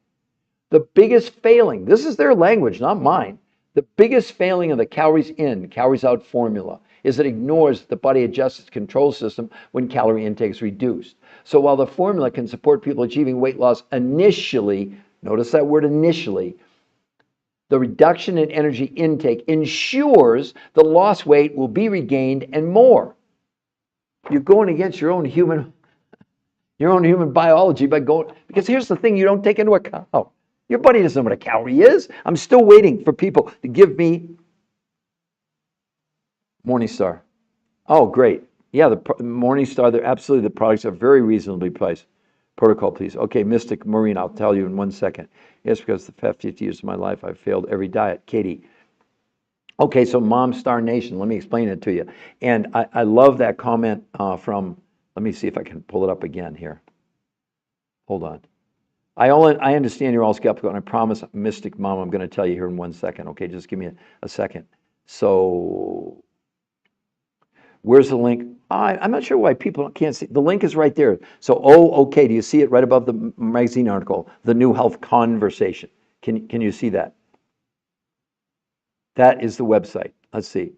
The biggest failing, this is their language, not mine. The biggest failing of the calories in, calories out formula is it ignores that the body adjusts its control system when calorie intake is reduced. So while the formula can support people achieving weight loss initially, notice that word initially, the reduction in energy intake ensures the lost weight will be regained and more. You're going against your own human biology by going, because here's the thing you don't take into account. Your body doesn't know what a calorie is. I'm still waiting for people to give me Morningstar. Oh, great. Yeah, the Morningstar, they're absolutely, the products are very reasonably priced. Protocol, please. Okay, Mystic Marine, I'll tell you in 1 second. Yes, because the past 50 years of my life, I've failed every diet. Katie. Okay, so Mom Star Nation, let me explain it to you. And I love that comment from, let me see if I can pull it up again here. Hold on. I understand you're all skeptical, and I promise, Mystic Mom, I'm going to tell you here in 1 second. Okay, just give me a second. So, where's the link? I'm not sure why people can't see. The link is right there. So, okay, do you see it right above the magazine article, The New Health Conversation? Can you see that? That is the website. Let's see.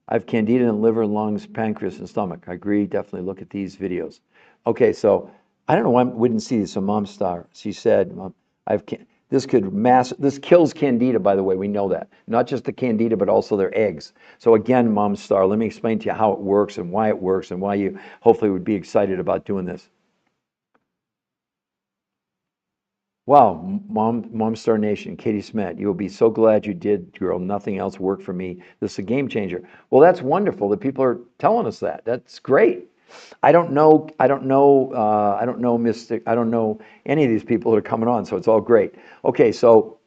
I have candida in liver, lungs, pancreas, and stomach. I agree. Definitely look at these videos. Okay, so I don't know why we didn't see this. So Mom Star, she said, this kills candida, by the way. We know that. Not just the candida, but also their eggs. So again, Mom Star, let me explain to you how it works and why you hopefully would be excited about doing this. Wow, Mom Star Nation, Katie Smet, you'll be so glad you did, girl. Nothing else worked for me. This is a game changer. Well, that's wonderful that people are telling us that. That's great. I don't know Mystic, I don't know any of these people that are coming on, so it's all great. Okay, so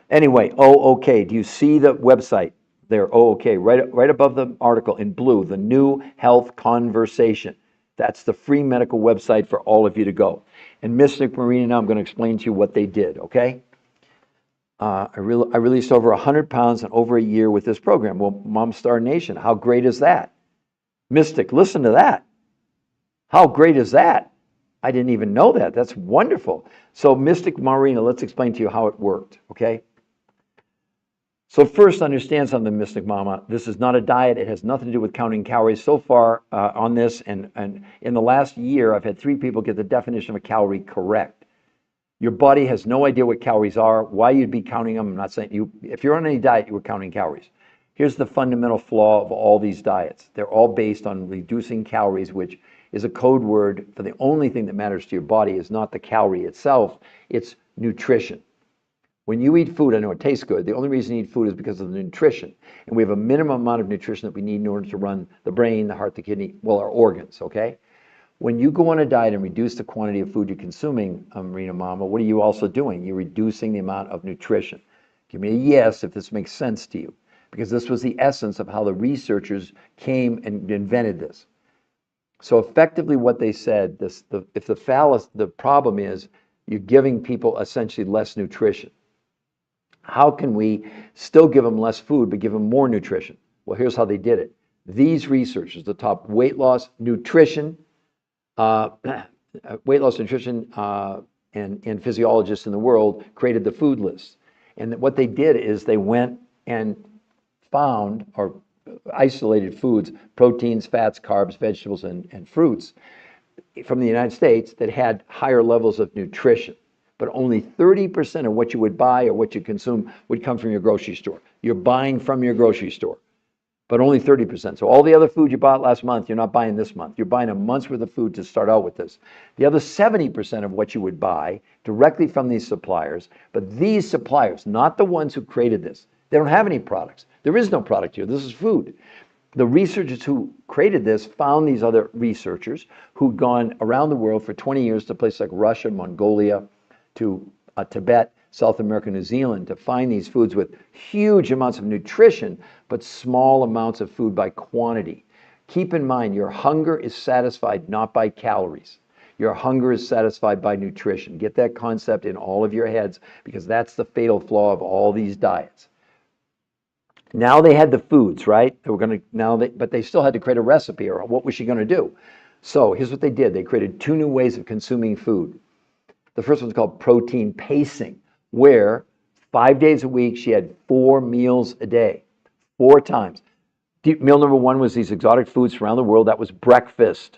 anyway, okay, do you see the website there? Okay, right above the article in blue, The New Health Conversation. That's the free medical website for all of you to go. And Mystic Marina, now I'm going to explain to you what they did, okay? I released over 100 pounds in over a year with this program. Well, Mom Star Nation, how great is that? Mystic, listen to that. How great is that? I didn't even know that. That's wonderful. So Mystic Marina, let's explain to you how it worked, okay? So first, understand something, Mystic Mama. This is not a diet. It has nothing to do with counting calories. So far on this, and in the last year, I've had 3 people get the definition of a calorie correct. Your body has no idea what calories are, why you'd be counting them. I'm not saying you, if you're on any diet, you were counting calories. Here's the fundamental flaw of all these diets. They're all based on reducing calories, which is a code word for the only thing that matters to your body is not the calorie itself, it's nutrition. When you eat food, I know it tastes good. The only reason you eat food is because of the nutrition. And we have a minimum amount of nutrition that we need in order to run the brain, the heart, the kidney, well, our organs, okay? When you go on a diet and reduce the quantity of food you're consuming, Marina Mama, what are you also doing? You're reducing the amount of nutrition. Give me a yes if this makes sense to you, because this was the essence of how the researchers came and invented this. So effectively what they said, the problem is you're giving people essentially less nutrition. How can we still give them less food but give them more nutrition? Well, here's how they did it. These researchers, the top weight loss nutrition and physiologists in the world, created the food list. And what they did is they went and found or isolated foods, proteins, fats, carbs, vegetables, and fruits from the United States that had higher levels of nutrition. But only 30% of what you would buy or what you consume would come from your grocery store. You're buying from your grocery store, but only 30%. So all the other food you bought last month, you're not buying this month. You're buying a month's worth of food to start out with this. The other 70% of what you would buy directly from these suppliers, but these suppliers, not the ones who created this, they don't have any products. There is no product here. This is food. The researchers who created this found these other researchers who'd gone around the world for 20 years to places like Russia, Mongolia, to Tibet, South America, New Zealand, to find these foods with huge amounts of nutrition, but small amounts of food by quantity. Keep in mind, your hunger is satisfied not by calories. Your hunger is satisfied by nutrition. Get that concept in all of your heads, because that's the fatal flaw of all these diets. Now they had the foods, right? They were going to but they still had to create a recipe, or what was she going to do? So here's what they did. They created 2 new ways of consuming food. The first one's called protein pacing, where 5 days a week she had 4 meals a day, 4 times. Meal number 1 was these exotic foods from around the world. That was breakfast.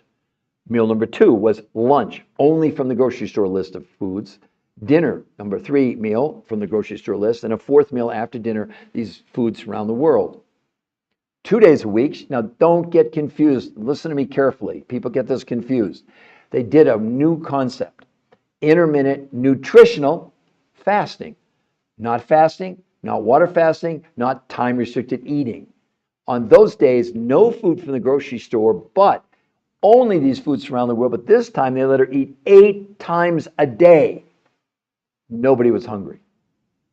Meal number 2 was lunch, only from the grocery store list of foods. Dinner, number 3 meal from the grocery store list, and a 4th meal after dinner, these foods from around the world. 2 days a week. Now, don't get confused. Listen to me carefully. People get this confused. They did a new concept: intermittent nutritional fasting. Not fasting, not water fasting, not time-restricted eating. On those days, no food from the grocery store, but only these foods from around the world. But this time, they let her eat 8 times a day. Nobody was hungry.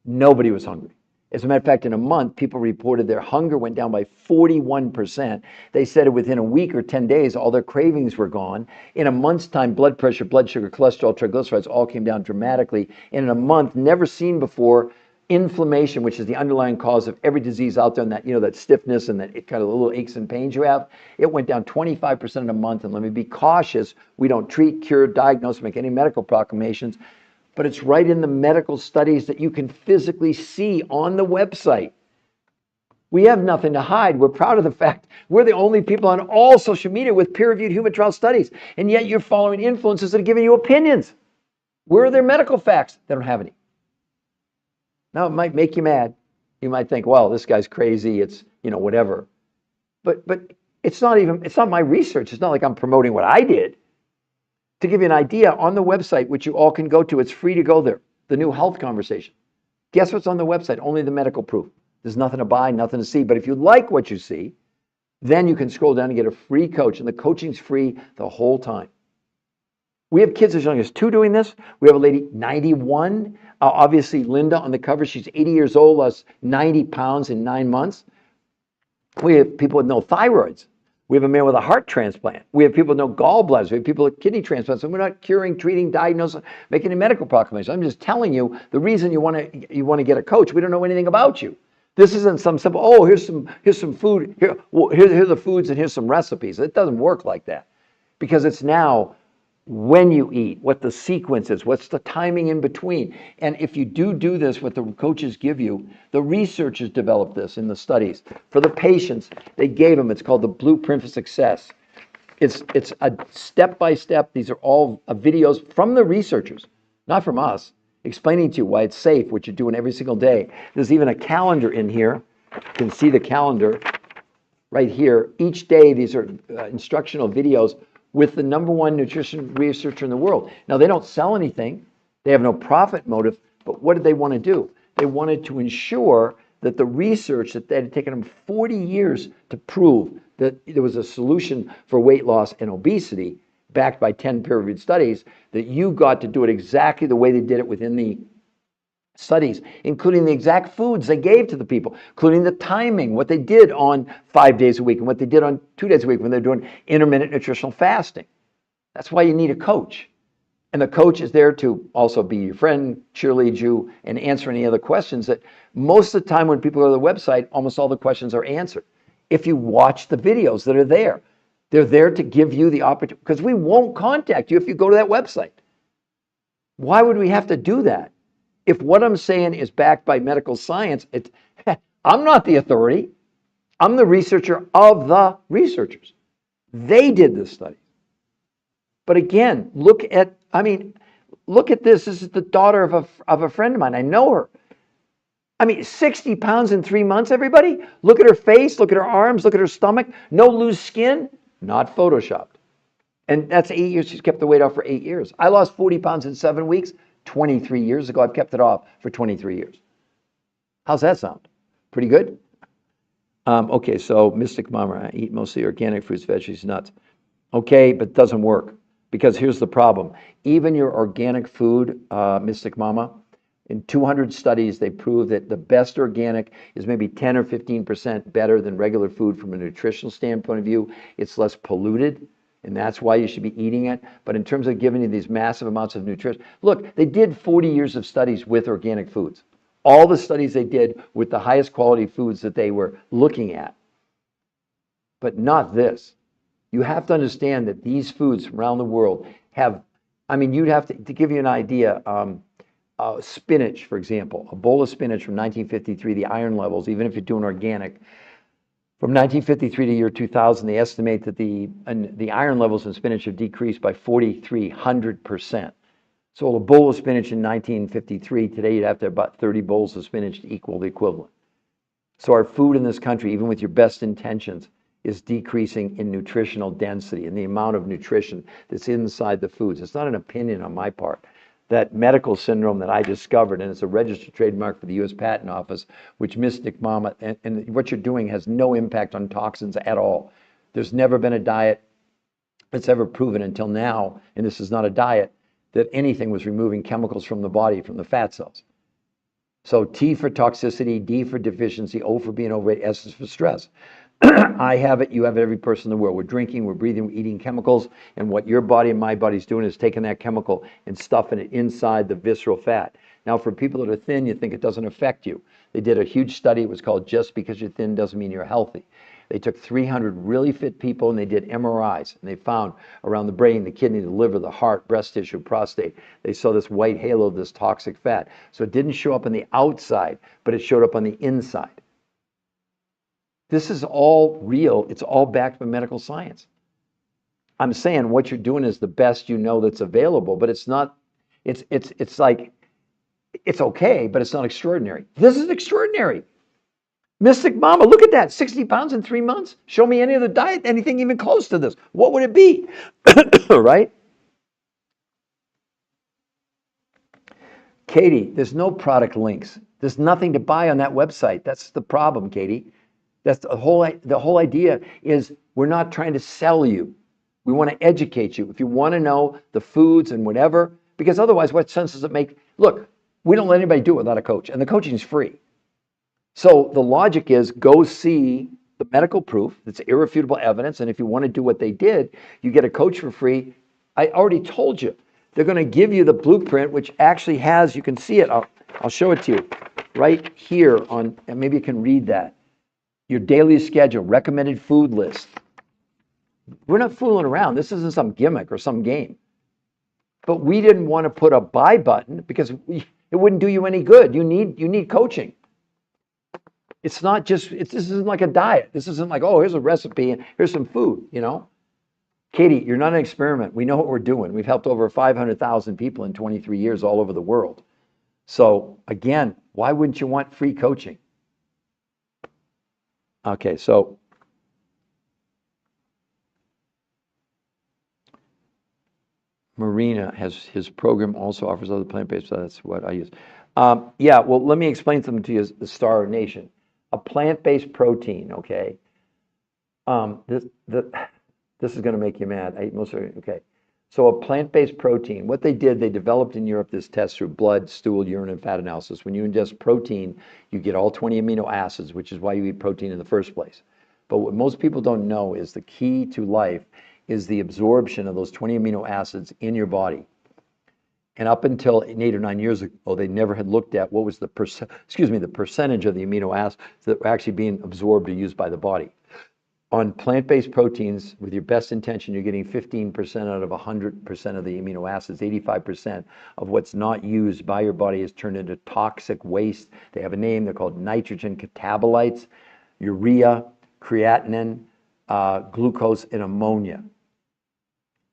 Nobody was hungry. As a matter of fact, in a month, people reported their hunger went down by 41%. They said within a week or 10 days, all their cravings were gone. In a month's time, blood pressure, blood sugar, cholesterol, triglycerides all came down dramatically. And in a month, never seen before, inflammation, which is the underlying cause of every disease out there, and that, that stiffness and that kind of little aches and pains you have, it went down 25% in a month. And let me be cautious. We don't treat, cure, diagnose, make any medical proclamations. But it's right in the medical studies that you can physically see on the website. We have nothing to hide. We're proud of the fact we're the only people on all social media with peer-reviewed human trial studies. And yet you're following influencers that are giving you opinions. Where are their medical facts? They don't have any. Now, it might make you mad. You might think, well, this guy's crazy. It's, whatever. But it's not my research. It's not like I'm promoting what I did. To give you an idea, on the website, which you all can go to, it's free to go there, the New Health Conversation. Guess what's on the website? Only the medical proof. There's nothing to buy, nothing to see. But if you like what you see, then you can scroll down and get a free coach. And the coaching's free the whole time. We have kids as young as 2 doing this. We have a lady, 91. Obviously, Linda on the cover, she's 80 years old, lost 90 pounds in 9 months. We have people with no thyroids. We have a man with a heart transplant. We have people with no gallbladders. We have people with kidney transplants. And we're not curing, treating, diagnosing, making a medical proclamation. I'm just telling you the reason you want to get a coach. We don't know anything about you. This isn't some simple, here's some food. Here are the foods and here's some recipes. It doesn't work like that, because it's now when you eat, what the sequence is, what's the timing in between. And if you do this, what the coaches give you, the researchers developed this in the studies. For the patients, they gave them, it's called the Blueprint for Success. It's a step-by-step, these are all videos from the researchers, not from us, explaining to you why it's safe, what you're doing every single day. There's even a calendar in here. You can see the calendar right here. Each day, these are instructional videos with the #1 nutrition researcher in the world. Now, they don't sell anything. They have no profit motive. But what did they want to do? They wanted to ensure that the research that had taken them 40 years to prove that there was a solution for weight loss and obesity, backed by 10 peer-reviewed studies, that you got to do it exactly the way they did it within the studies, including the exact foods they gave to the people, including the timing, what they did on 5 days a week and what they did on 2 days a week when they're doing intermittent nutritional fasting. That's why you need a coach. And the coach is there to also be your friend, cheerlead you, and answer any other questions that most of the time when people go to the website, almost all the questions are answered. If you watch the videos that are there, they're there to give you the opportunity, because we won't contact you if you go to that website. Why would we have to do that? If what I'm saying is backed by medical science, I'm not the authority. I'm the researcher of the researchers. They did this study. But again, look at this. This is the daughter of a friend of mine. I know her. 60 pounds in 3 months, everybody. Look at her face, look at her arms, look at her stomach. No loose skin, not photoshopped. And that's 8 years. She's kept the weight off for 8 years. I lost 40 pounds in 7 weeks. 23 years ago. I've kept it off for 23 years. How's that sound? Pretty good? Okay, so Mystic Mama, I eat mostly organic fruits, veggies, nuts. Okay, but it doesn't work, because here's the problem. Even your organic food, Mystic Mama, In 200 studies, they prove that the best organic is maybe 10 or 15% better than regular food from a nutritional standpoint of view. It's less polluted, and that's why you should be eating it. But in terms of giving you these massive amounts of nutrition, look, they did 40 years of studies with organic foods. All the studies they did with the highest quality foods that they were looking at, but not this. You have to understand that these foods from around the world have, I mean, you'd have to give you an idea, spinach, for example, a bowl of spinach from 1953, the iron levels, even if you're doing organic, from 1953 to year 2000, they estimate that the iron levels in spinach have decreased by 4,300%. So a bowl of spinach in 1953, today you'd have to have about 30 bowls of spinach to equal the equivalent. So our food in this country, even with your best intentions, is decreasing in nutritional density and the amount of nutrition that's inside the foods. It's not an opinion on my part. That medical syndrome that I discovered, and it's a registered trademark for the U.S. Patent Office, which Mystic Mama, and what you're doing has no impact on toxins at all. There's never been a diet that's ever proven until now, and this is not a diet, that anything was removing chemicals from the body, from the fat cells. So T for toxicity, D for deficiency, O for being overweight, S is for stress. I have it, you have it, every person in the world. We're drinking, we're breathing, we're eating chemicals, and what your body and my body's doing is taking that chemical and stuffing it inside the visceral fat. Now, for people that are thin, you think it doesn't affect you. They did a huge study. It was called Just Because You're Thin Doesn't Mean You're Healthy. They took 300 really fit people and they did MRIs, and they found around the brain, the kidney, the liver, the heart, breast tissue, prostate, they saw this white halo of this toxic fat. So it didn't show up on the outside, but it showed up on the inside. This is all real. It's all backed by medical science. I'm saying what you're doing is the best you know that's available, but it's not, it's like, it's okay, but it's not extraordinary. This is extraordinary. Mystic Mama, look at that, 60 pounds in 3 months. Show me any other diet, anything even close to this. What would it be? Right? Katie, there's no product links. There's nothing to buy on that website. That's the problem, Katie. That's the whole idea is we're not trying to sell you. We want to educate you. If you want to know the foods and whatever, because otherwise what sense does it make? Look, we don't let anybody do it without a coach, and the coaching is free. So the logic is go see the medical proof. It's irrefutable evidence, and if you want to do what they did, you get a coach for free. I already told you. They're going to give you the blueprint, which actually has, you can see it. I'll show it to you right here on, and maybe you can read that. Your daily schedule, recommended food list. We're not fooling around. This isn't some gimmick or some game. But we didn't want to put a buy button because it wouldn't do you any good. You need coaching. It's not just, this isn't like a diet. This isn't like, oh, here's a recipe and here's some food, you know. Katie, you're not an experiment. We know what we're doing. We've helped over 500,000 people in 23 years all over the world. So again, why wouldn't you want free coaching? Okay, so Marina has his program also offers other plant-based, so that's what I use. Yeah, well, let me explain something to you as the Star Nation. A plant-based protein, okay? This is going to make you mad. Okay. So a plant-based protein, what they did, they developed in Europe this test through blood, stool, urine, and fat analysis. When you ingest protein, you get all 20 amino acids, which is why you eat protein in the first place. But what most people don't know is the key to life is the absorption of those 20 amino acids in your body. And up until 8 or 9 years ago, they never had looked at what was the percentage of the amino acids that were actually being absorbed or used by the body. On plant-based proteins, with your best intention, you're getting 15% out of 100% of the amino acids. 85% of what's not used by your body is turned into toxic waste. They have a name. They're called nitrogen catabolites, urea, creatinine, glucose, and ammonia.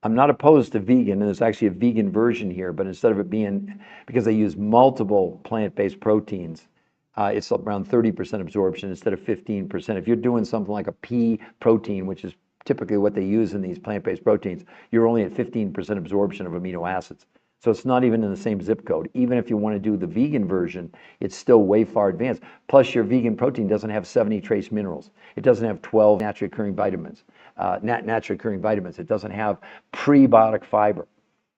I'm not opposed to vegan, and there's actually a vegan version here, but instead of it being, because they use multiple plant-based proteins, it's around 30% absorption instead of 15%. If you're doing something like a pea protein, which is typically what they use in these plant-based proteins, you're only at 15% absorption of amino acids. So it's not even in the same zip code. Even if you want to do the vegan version, it's still way far advanced. Plus, your vegan protein doesn't have 70 trace minerals. It doesn't have 12 naturally occurring vitamins. It doesn't have prebiotic fiber.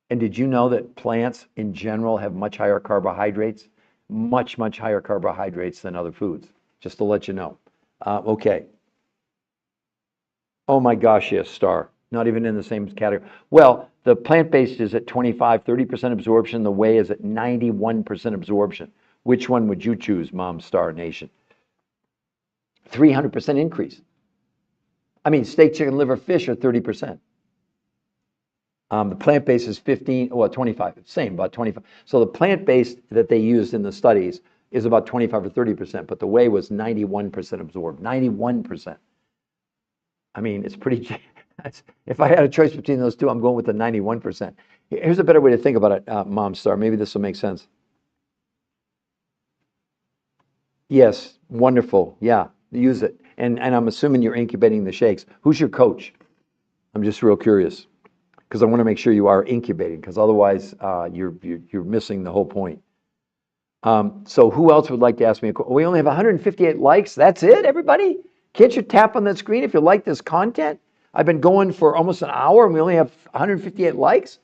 And did you know that plants in general have much higher carbohydrates much, much higher carbohydrates than other foods, just to let you know. Okay. Oh my gosh, yes, star. Not even in the same category. Well, the plant-based is at 25, 30% absorption. The whey is at 91% absorption. Which one would you choose, Mom Star Nation? 300% increase. I mean, steak, chicken, liver, fish are 30%. The plant-based is 15, well, 25, same, about 25. So the plant-based that they used in the studies is about 25 or 30%, but the whey was 91% absorbed, 91%. I mean, it's pretty, if I had a choice between those two, I'm going with the 91%. Here's a better way to think about it, Mom Star. Maybe this will make sense. Yes, wonderful. Yeah, use it. And I'm assuming you're incubating the shakes. Who's your coach? I'm just real curious because I want to make sure you are incubating because otherwise you're missing the whole point. So who else would like to ask me a question? We only have 158 likes. That's it, everybody? Can't you tap on that screen if you like this content? I've been going for almost an hour and we only have 158 likes.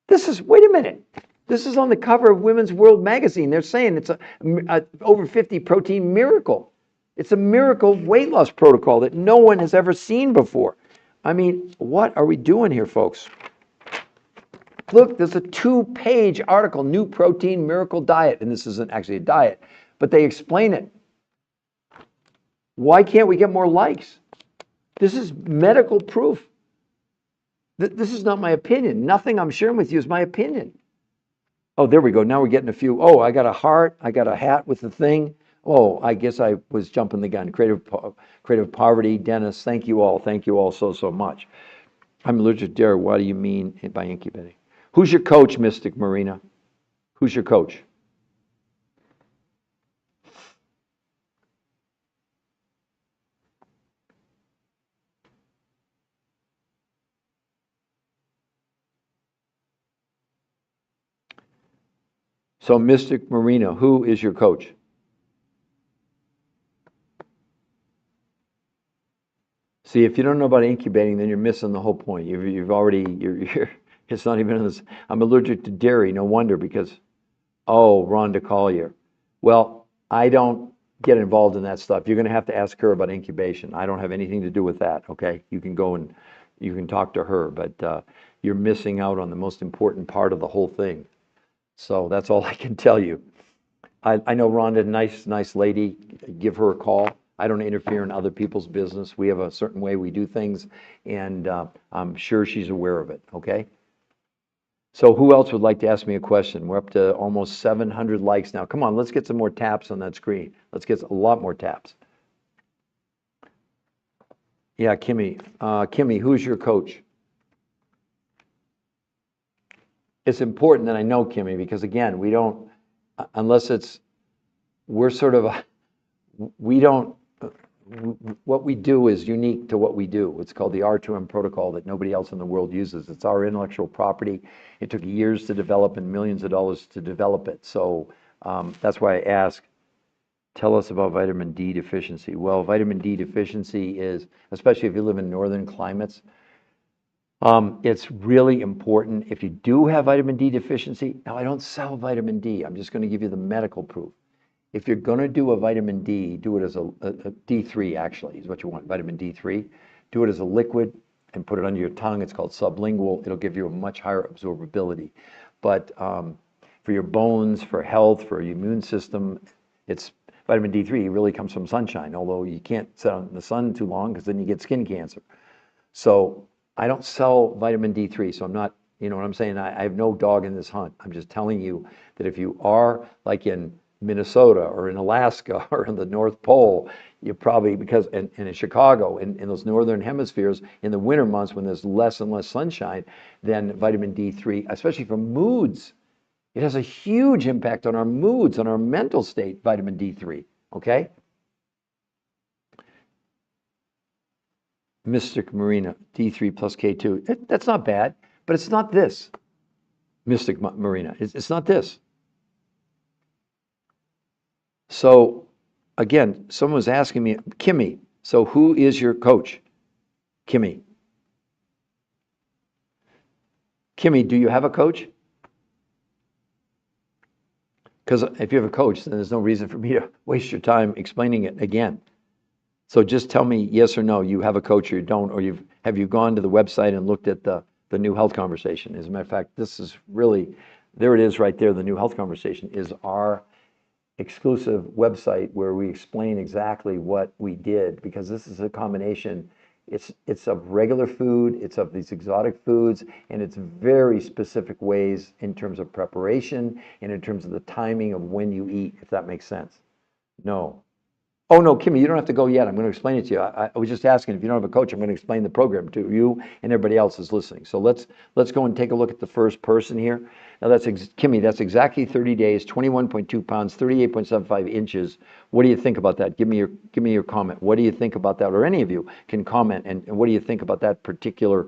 This is, wait a minute. This is on the cover of Women's World magazine. They're saying it's a over 50 protein miracle. It's a miracle weight loss protocol that no one has ever seen before. I mean, what are we doing here, folks? Look, there's a 2-page article, New Protein Miracle Diet, and this isn't actually a diet, but they explain it. Why can't we get more likes? This is medical proof. This is not my opinion. Nothing I'm sharing with you is my opinion. Oh, there we go. Now we're getting a few. Oh, I got a heart. I got a hat with the thing. Oh, I guess I was jumping the gun. Creative Poverty, Dennis, thank you all. Thank you all so much. I'm allergic to dairy. What do you mean by incubating? Who's your coach, Mystic Marina? Who's your coach? So, Mystic Marina, who is your coach? See, if you don't know about incubating, then you're missing the whole point. You've already, it's not even in this. I'm allergic to dairy, no wonder, because, oh, Rhonda Collier. Well, I don't get involved in that stuff. You're going to have to ask her about incubation. I don't have anything to do with that, okay? You can go and you can talk to her, but you're missing out on the most important part of the whole thing. So that's all I can tell you. I know Rhonda, nice lady. Give her a call. I don't interfere in other people's business. We have a certain way we do things, and I'm sure she's aware of it, okay? So who else would like to ask me a question? We're up to almost 700 likes now. Come on, let's get some more taps on that screen. Let's get a lot more taps. Yeah, Kimmy. Kimmy, who's your coach? It's important that I know, Kimmy, because again, we don't, unless it's, we're sort of, we don't, what we do is unique to what we do. It's called the R2M protocol that nobody else in the world uses. It's our intellectual property. It took years to develop and millions of dollars to develop it. So that's why I ask, tell us about vitamin D deficiency. Well, vitamin D deficiency is, especially if you live in northern climates, it's really important. If you do have vitamin D deficiency, now I don't sell vitamin D. I'm just going to give you the medical proof. If you're going to do a vitamin D, do it as a D3 actually is what you want, vitamin D3. Do it as a liquid and put it under your tongue. It's called sublingual. It'll give you a much higher absorbability. But for your bones, for health, for your immune system, it's vitamin D3 really comes from sunshine, although you can't sit out in the sun too long because then you get skin cancer. So I don't sell vitamin D3, so I'm not, you know what I'm saying? I have no dog in this hunt. I'm just telling you that if you are like in Minnesota or in Alaska or in the North Pole, you probably, because, and in Chicago, in those northern hemispheres, in the winter months when there's less and less sunshine, then vitamin D3, especially for moods, it has a huge impact on our moods, on our mental state, vitamin D3, okay? Mystic Marina, D3 plus K2. That's not bad, but it's not this. Mystic Marina, it's not this. So again, someone was asking me, Kimmy, so who is your coach? Kimmy. Kimmy, do you have a coach? Because if you have a coach, then there's no reason for me to waste your time explaining it again. So just tell me yes or no, you have a coach or you don't, or have you gone to the website and looked at the new health conversation? As a matter of fact, this is really, there it is right there. The new health conversation is our exclusive website where we explain exactly what we did, because this is a combination. It's of regular food, it's of these exotic foods, and it's very specific ways in terms of preparation and in terms of the timing of when you eat, if that makes sense. No. Oh, no, Kimmy, you don't have to go yet. I'm going to explain it to you. I was just asking, if you don't have a coach, I'm going to explain the program to you and everybody else is listening. So let's go and take a look at the first person here. Now that's Kimmy, that's exactly 30 days, 21.2 pounds, 38.75 inches. What do you think about that? Give me your comment. What do you think about that? Or any of you can comment. And what do you think about that particular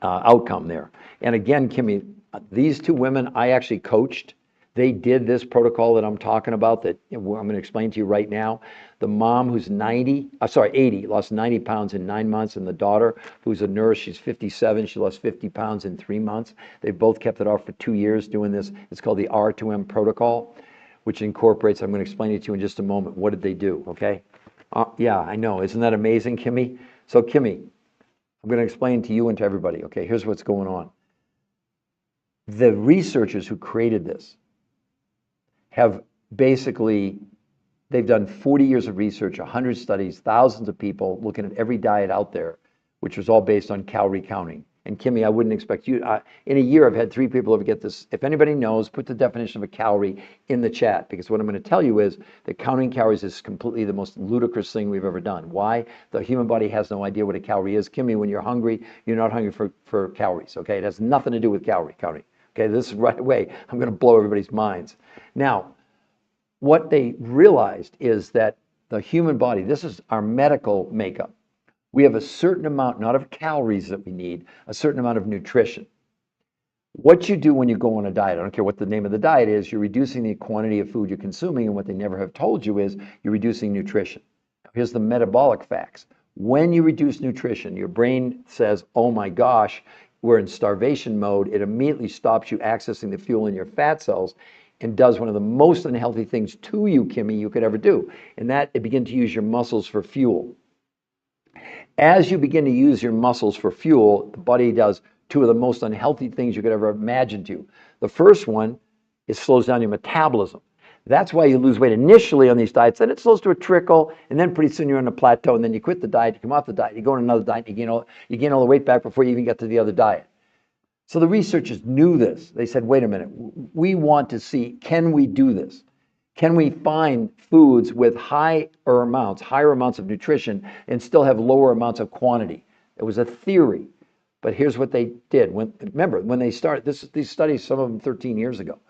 outcome there? And again, Kimmy, these two women I actually coached. They did this protocol that I'm talking about that I'm going to explain to you right now. The mom who's 80, lost 90 pounds in 9 months, and the daughter who's a nurse, she's 57, she lost 50 pounds in 3 months. They both kept it off for 2 years doing this. It's called the R2M protocol, which incorporates, I'm going to explain it to you in just a moment. What did they do, okay? Yeah, I know. Isn't that amazing, Kimmy? So, Kimmy, I'm going to explain to you and to everybody, okay? Here's what's going on. The researchers who created this have basically, they've done 40 years of research, 100 studies, thousands of people looking at every diet out there, which was all based on calorie counting. And Kimmy, I wouldn't expect you, in a year I've had 3 people ever get this. If anybody knows, put the definition of a calorie in the chat, because what I'm going to tell you is that counting calories is completely the most ludicrous thing we've ever done. Why? The human body has no idea what a calorie is. Kimmy, when you're hungry, you're not hungry for calories, okay? It has nothing to do with calorie counting. Okay, this is right away, I'm going to blow everybody's minds. Now, what they realized is that the human body, this is our medical makeup. We have a certain amount, not of calories that we need, a certain amount of nutrition. What you do when you go on a diet, I don't care what the name of the diet is, you're reducing the quantity of food you're consuming, and what they never have told you is you're reducing nutrition. Here's the metabolic facts. When you reduce nutrition, your brain says, oh my gosh, we're in starvation mode. It immediately stops you accessing the fuel in your fat cells and does one of the most unhealthy things to you, Kimmy, you could ever do. And that, it begins to use your muscles for fuel. As you begin to use your muscles for fuel, the body does 2 of the most unhealthy things you could ever imagine to. The first one is slows down your metabolism. That's why you lose weight initially on these diets, then it slows to a trickle, and then pretty soon you're on a plateau, and then you quit the diet, you come off the diet, you go on another diet, and you gain all the weight back before you even get to the other diet. So the researchers knew this. They said, wait a minute, we want to see, can we do this? Can we find foods with higher amounts of nutrition and still have lower amounts of quantity? It was a theory, but here's what they did. Remember, when they started, these studies, some of them 13 years ago,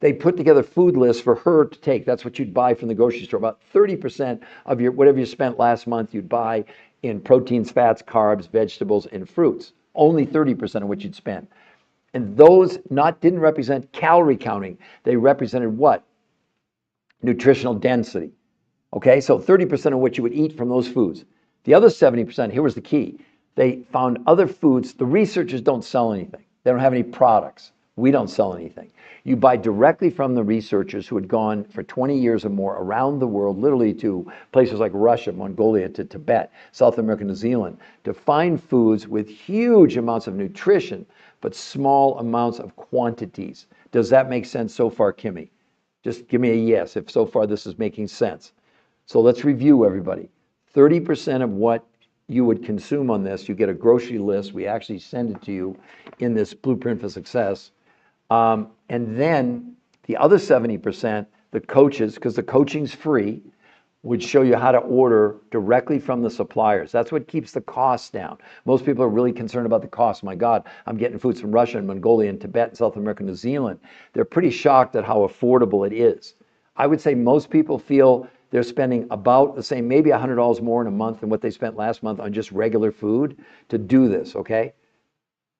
they put together food lists for her to take. That's what you'd buy from the grocery store. About 30% of your whatever you spent last month, you'd buy in proteins, fats, carbs, vegetables, and fruits. Only 30% of what you'd spend. And those didn't represent calorie counting. They represented what? Nutritional density. Okay, so 30% of what you would eat from those foods. The other 70%, here was the key. They found other foods. The researchers don't sell anything. They don't have any products. We don't sell anything. You buy directly from the researchers who had gone for 20 years or more around the world, literally to places like Russia, Mongolia, to Tibet, South America, New Zealand, to find foods with huge amounts of nutrition, but small amounts of quantities. Does that make sense so far, Kimmy? Just give me a yes if so far this is making sense. So let's review, everybody. 30% of what you would consume on this, you get a grocery list. We actually send it to you in this Blueprint for Success. And then the other 70%, the coaches, because the coaching's free, would show you how to order directly from the suppliers. That's what keeps the costs down. Most people are really concerned about the cost. My God, I'm getting foods from Russia and Mongolia and Tibet and South America, New Zealand. They're pretty shocked at how affordable it is. I would say most people feel they're spending about the same, maybe $100 more in a month than what they spent last month on just regular food to do this, okay?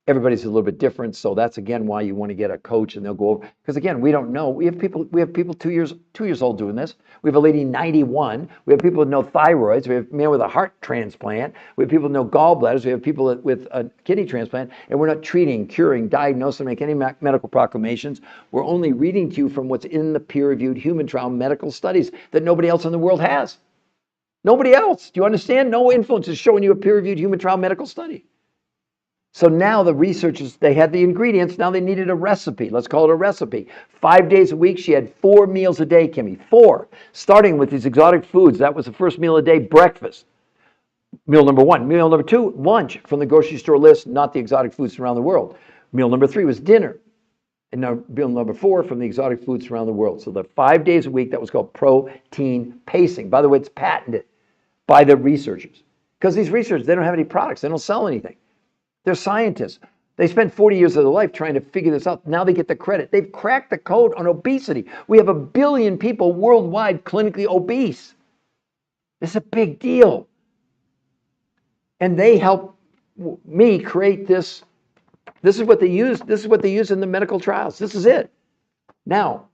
Everybody's a little bit different, so that's again why you want to get a coach, and they'll go over. Because again, we don't know. We have people 2 years old doing this. We have a lady 91. We have people with no thyroids. We have a man with a heart transplant. We have people with no gallbladders. We have people with a kidney transplant, and we're not treating, curing, diagnosing, make any medical proclamations. We're only reading to you from what's in the peer-reviewed human trial medical studies that nobody else in the world has. Nobody else. Do you understand? No influence is showing you a peer-reviewed human trial medical study. So now the researchers, they had the ingredients, now they needed a recipe. Let's call it a recipe. 5 days a week, she had 4 meals a day, Kimmy, 4. Starting with these exotic foods, that was the first meal a day, breakfast. Meal number 1. Meal number 2, lunch from the grocery store list, not the exotic foods around the world. Meal number 3 was dinner. And now meal number 4 from the exotic foods around the world. So the 5 days a week, that was called protein pacing. By the way, it's patented by the researchers. Because these researchers, they don't have any products. They don't sell anything. They're scientists. They spent 40 years of their life trying to figure this out. Now they get the credit. They've cracked the code on obesity. We have 1 billion people worldwide clinically obese. It's a big deal. And they help me create this. This is what they use. This is what they use in the medical trials. This is it. Now,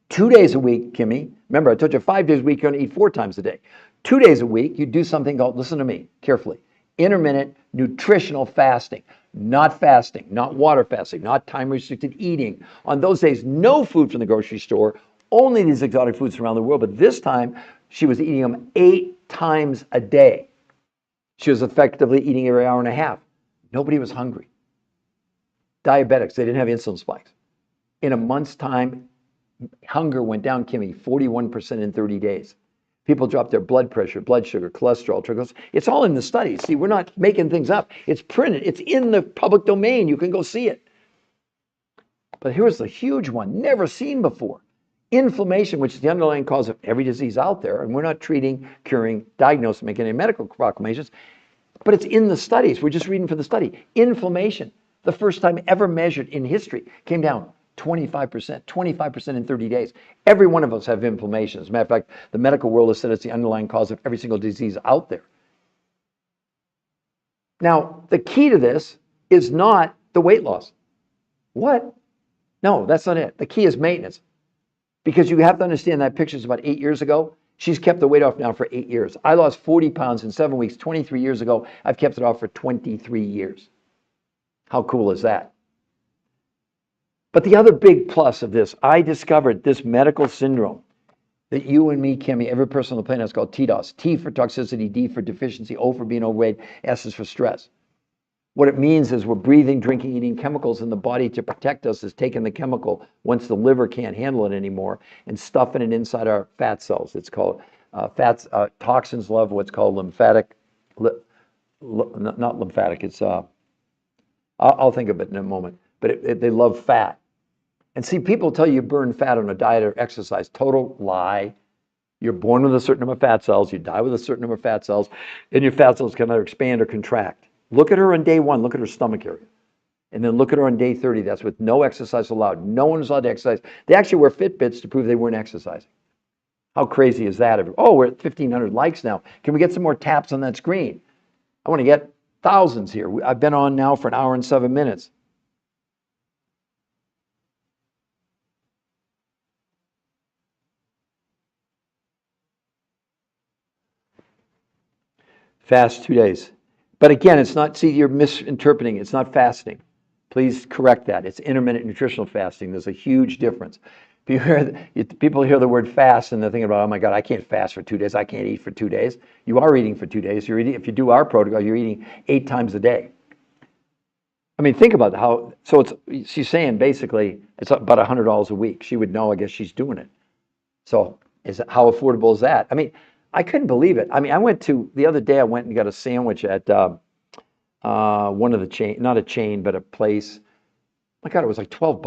2 days a week, Kimmy. Remember, I told you 5 days a week, you're going to eat 4 times a day. 2 days a week, you do something called, listen to me carefully, intermittent nutritional fasting. Not fasting, not water fasting, not time-restricted eating. On those days, no food from the grocery store, only these exotic foods around the world. But this time, she was eating them 8 times a day. She was effectively eating every hour and a half. Nobody was hungry. Diabetics, they didn't have insulin spikes. In a month's time, hunger went down, Kimmy, 41% in 30 days. People drop their blood pressure, blood sugar, cholesterol, triglycerides. It's all in the studies. See, we're not making things up. It's printed. It's in the public domain. You can go see it. But here's the huge one, never seen before. Inflammation, which is the underlying cause of every disease out there. And we're not treating, curing, diagnosing, making any medical proclamations. But it's in the studies. We're just reading for the study. Inflammation, the first time ever measured in history, came down 25% in 30 days. Every one of us have inflammation. As a matter of fact, the medical world has said it's the underlying cause of every single disease out there. Now, the key to this is not the weight loss. What? No, that's not it. The key is maintenance. Because you have to understand that picture is about 8 years ago. She's kept the weight off now for 8 years. I lost 40 pounds in 7 weeks, 23 years ago. I've kept it off for 23 years. How cool is that? But the other big plus of this, I discovered this medical syndrome that you and me, Kimmy, every person on the planet has called TOAS. T for toxicity, D for deficiency, O for being overweight, S is for stress. What it means is we're breathing, drinking, eating chemicals, and the body to protect us is taking the chemical once the liver can't handle it anymore and stuffing it inside our fat cells. It's called toxins love what's called lymphatic, not lymphatic, it's, I'll think of it in a moment, but they love fat. And see, people tell you burn fat on a diet or exercise. Total lie. You're born with a certain number of fat cells, you die with a certain number of fat cells, and your fat cells can either expand or contract. Look at her on day 1, look at her stomach area. And then look at her on day 30, that's with no exercise allowed. No one was allowed to exercise. They actually wear Fitbits to prove they weren't exercising. How crazy is that? Oh, we're at 1,500 likes now. Can we get some more taps on that screen? I want to get thousands here. I've been on now for 1 hour and 7 minutes. Fast 2 days. But again, it's not, see, you're misinterpreting. It's not fasting. Please correct that. It's intermittent nutritional fasting. There's a huge difference. People hear the word fast and they're thinking about, oh my God, I can't fast for 2 days. I can't eat for 2 days. You are eating for 2 days. You're eating, if you do our protocol, you're eating 8 times a day. I mean, think about how, so she's saying basically it's about $100 a week. She would know, I guess she's doing it. So how affordable is that? I mean, I couldn't believe it. I mean, the other day I went and got a sandwich at one of the chain, not a chain, but a place. My God, it was like $12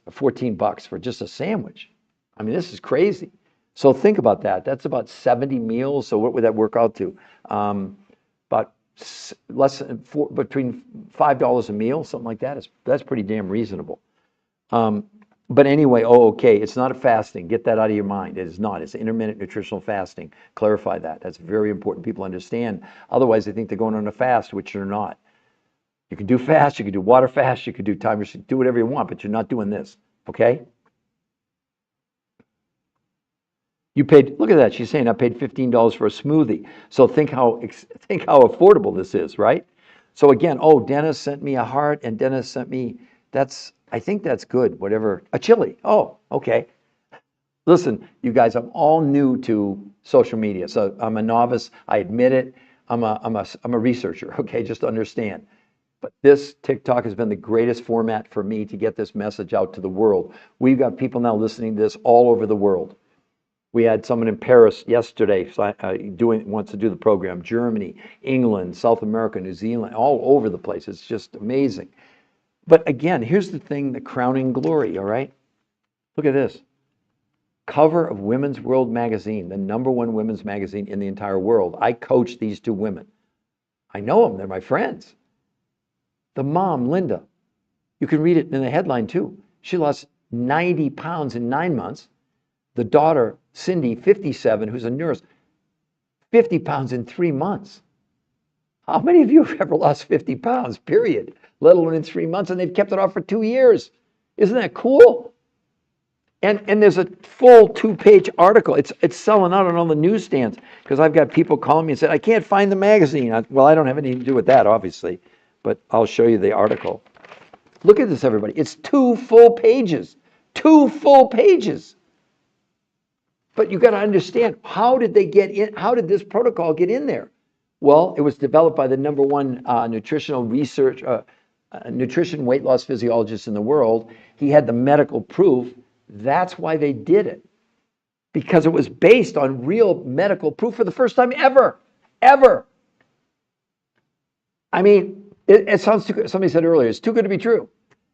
or $14 for just a sandwich. I mean, this is crazy. So think about that. That's about 70 meals. So what would that work out to? About between $5 a meal, something like that. That's pretty damn reasonable. But anyway, okay, it's not a fasting. Get that out of your mind. It is not. It's intermittent nutritional fasting. Clarify that. That's very important. People understand. Otherwise, they think they're going on a fast, which they're not. You can do fast, you can do water fast, you can do time, do whatever you want, but you're not doing this, okay? You paid, look at that, she's saying I paid $15 for a smoothie. So think how affordable this is, right? So again, oh, Dennis sent me a heart and Dennis sent me, I think that's good, whatever, a chili. Oh, okay. Listen, you guys, I'm all new to social media. So I'm a novice, I admit it. I'm a researcher, okay, just understand. But this TikTok has been the greatest format for me to get this message out to the world. We've got people now listening to this all over the world. We had someone in Paris yesterday wants to do the program. Germany, England, South America, New Zealand, all over the place. It's just amazing. But again, here's the thing, the crowning glory, all right? Look at this. Cover of Women's World magazine, the #1 women's magazine in the entire world. I coach these two women. I know them, they're my friends. The mom, Linda, you can read it in the headline too. She lost 90 pounds in 9 months. The daughter, Cynde, 57, who's a nurse, 50 pounds in 3 months. How many of you have ever lost 50 pounds, period, let alone in 3 months, and they've kept it off for 2 years? Isn't that cool? And there's a full 2-page article. It's selling out on all the newsstands because I've got people calling me and said, I can't find the magazine. Well, I don't have anything to do with that, obviously, but I'll show you the article. Look at this, everybody. It's 2 full pages. 2 full pages. But you got to understand, how did they get in? How did this protocol get in there? Well, it was developed by the #1 nutritional research, nutrition weight loss physiologist in the world. He had the medical proof. That's why they did it. Because it was based on real medical proof for the first time ever. Ever. I mean, it sounds too good. Somebody said earlier, it's too good to be true.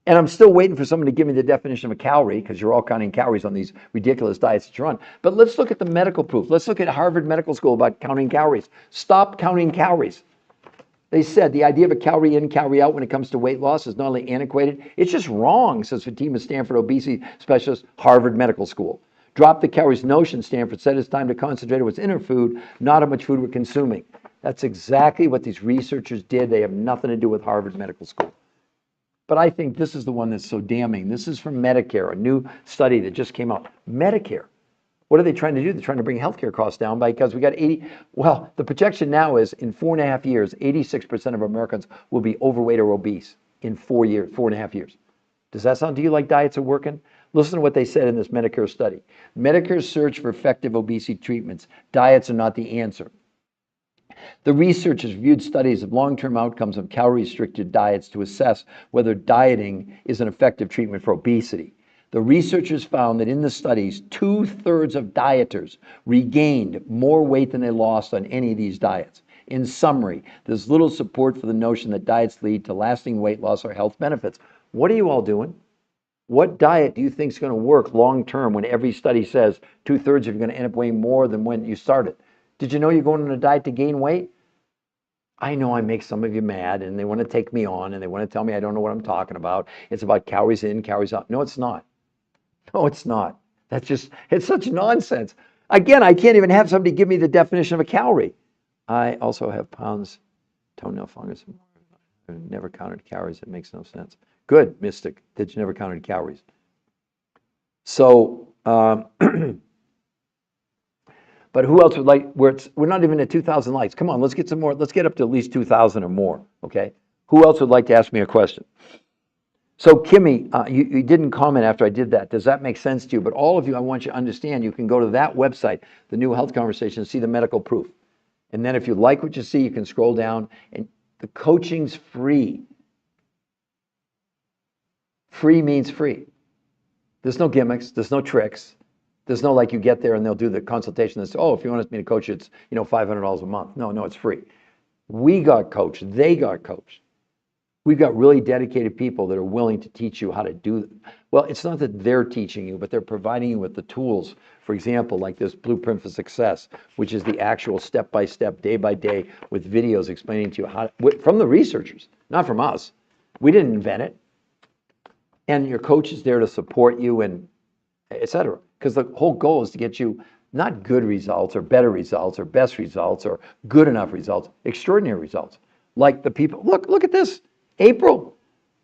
And I'm still waiting for someone to give me the definition of a calorie, because you're all counting calories on these ridiculous diets that you're on. But let's look at the medical proof. Let's look at Harvard Medical School about counting calories. Stop counting calories. They said the idea of a calorie in, calorie out when it comes to weight loss is not only antiquated, it's just wrong, says Fatima Stanford, obesity specialist, Harvard Medical School. Drop the calories notion, Stanford said. It's time to concentrate on what's in our food, not how much food we're consuming. That's exactly what these researchers did. They have nothing to do with Harvard Medical School. But I think this is the one that's so damning. This is from Medicare, a new study that just came out. Medicare. What are they trying to do? They're trying to bring healthcare costs down because we got the projection now is in 4.5 years, 86% of Americans will be overweight or obese in 4.5 years. Does that sound to you like diets are working? Listen to what they said in this Medicare study. Medicare's search for effective obesity treatments. Diets are not the answer. The researchers reviewed studies of long-term outcomes of calorie-restricted diets to assess whether dieting is an effective treatment for obesity. The researchers found that in the studies, 2/3 of dieters regained more weight than they lost on any of these diets. In summary, there's little support for the notion that diets lead to lasting weight loss or health benefits. What are you all doing? What diet do you think is going to work long-term when every study says 2/3 of you are going to end up weighing more than when you started? Did you know you're going on a diet to gain weight? I know I make some of you mad and they want to take me on and they want to tell me I don't know what I'm talking about. It's about calories in, calories out. No, it's not. No, it's not. It's such nonsense. Again, I can't even have somebody give me the definition of a calorie. I also have pounds, toenail fungus. I've never counted calories. It makes no sense. Good, Mystic, that you never counted calories. So, but who else would like, we're not even at 2,000 likes. Come on, let's get some more. Let's get up to at least 2,000 or more, okay? Who else would like to ask me a question? So Kimmy, you didn't comment after I did that. Does that make sense to you? But all of you, I want you to understand, you can go to that website, the New Health Conversation, and see the medical proof. And then if you like what you see, you can scroll down, and the coaching's free. Free means free. There's no gimmicks, there's no tricks. There's no like you get there and they'll do the consultation and say, oh, if you want me to coach you, it's $500 a month. No, it's free. We got coached, they got coached. We've got really dedicated people that are willing to teach you how to do it. Well, it's not that they're teaching you, but they're providing you with the tools. For example, like this Blueprint for Success, which is the actual step-by-step, day-by-day, with videos explaining to you how, from the researchers, not from us. We didn't invent it. And your coach is there to support you and et cetera. Because the whole goal is to get you not good results or better results or best results or good enough results, extraordinary results. Like the people, look at this. April,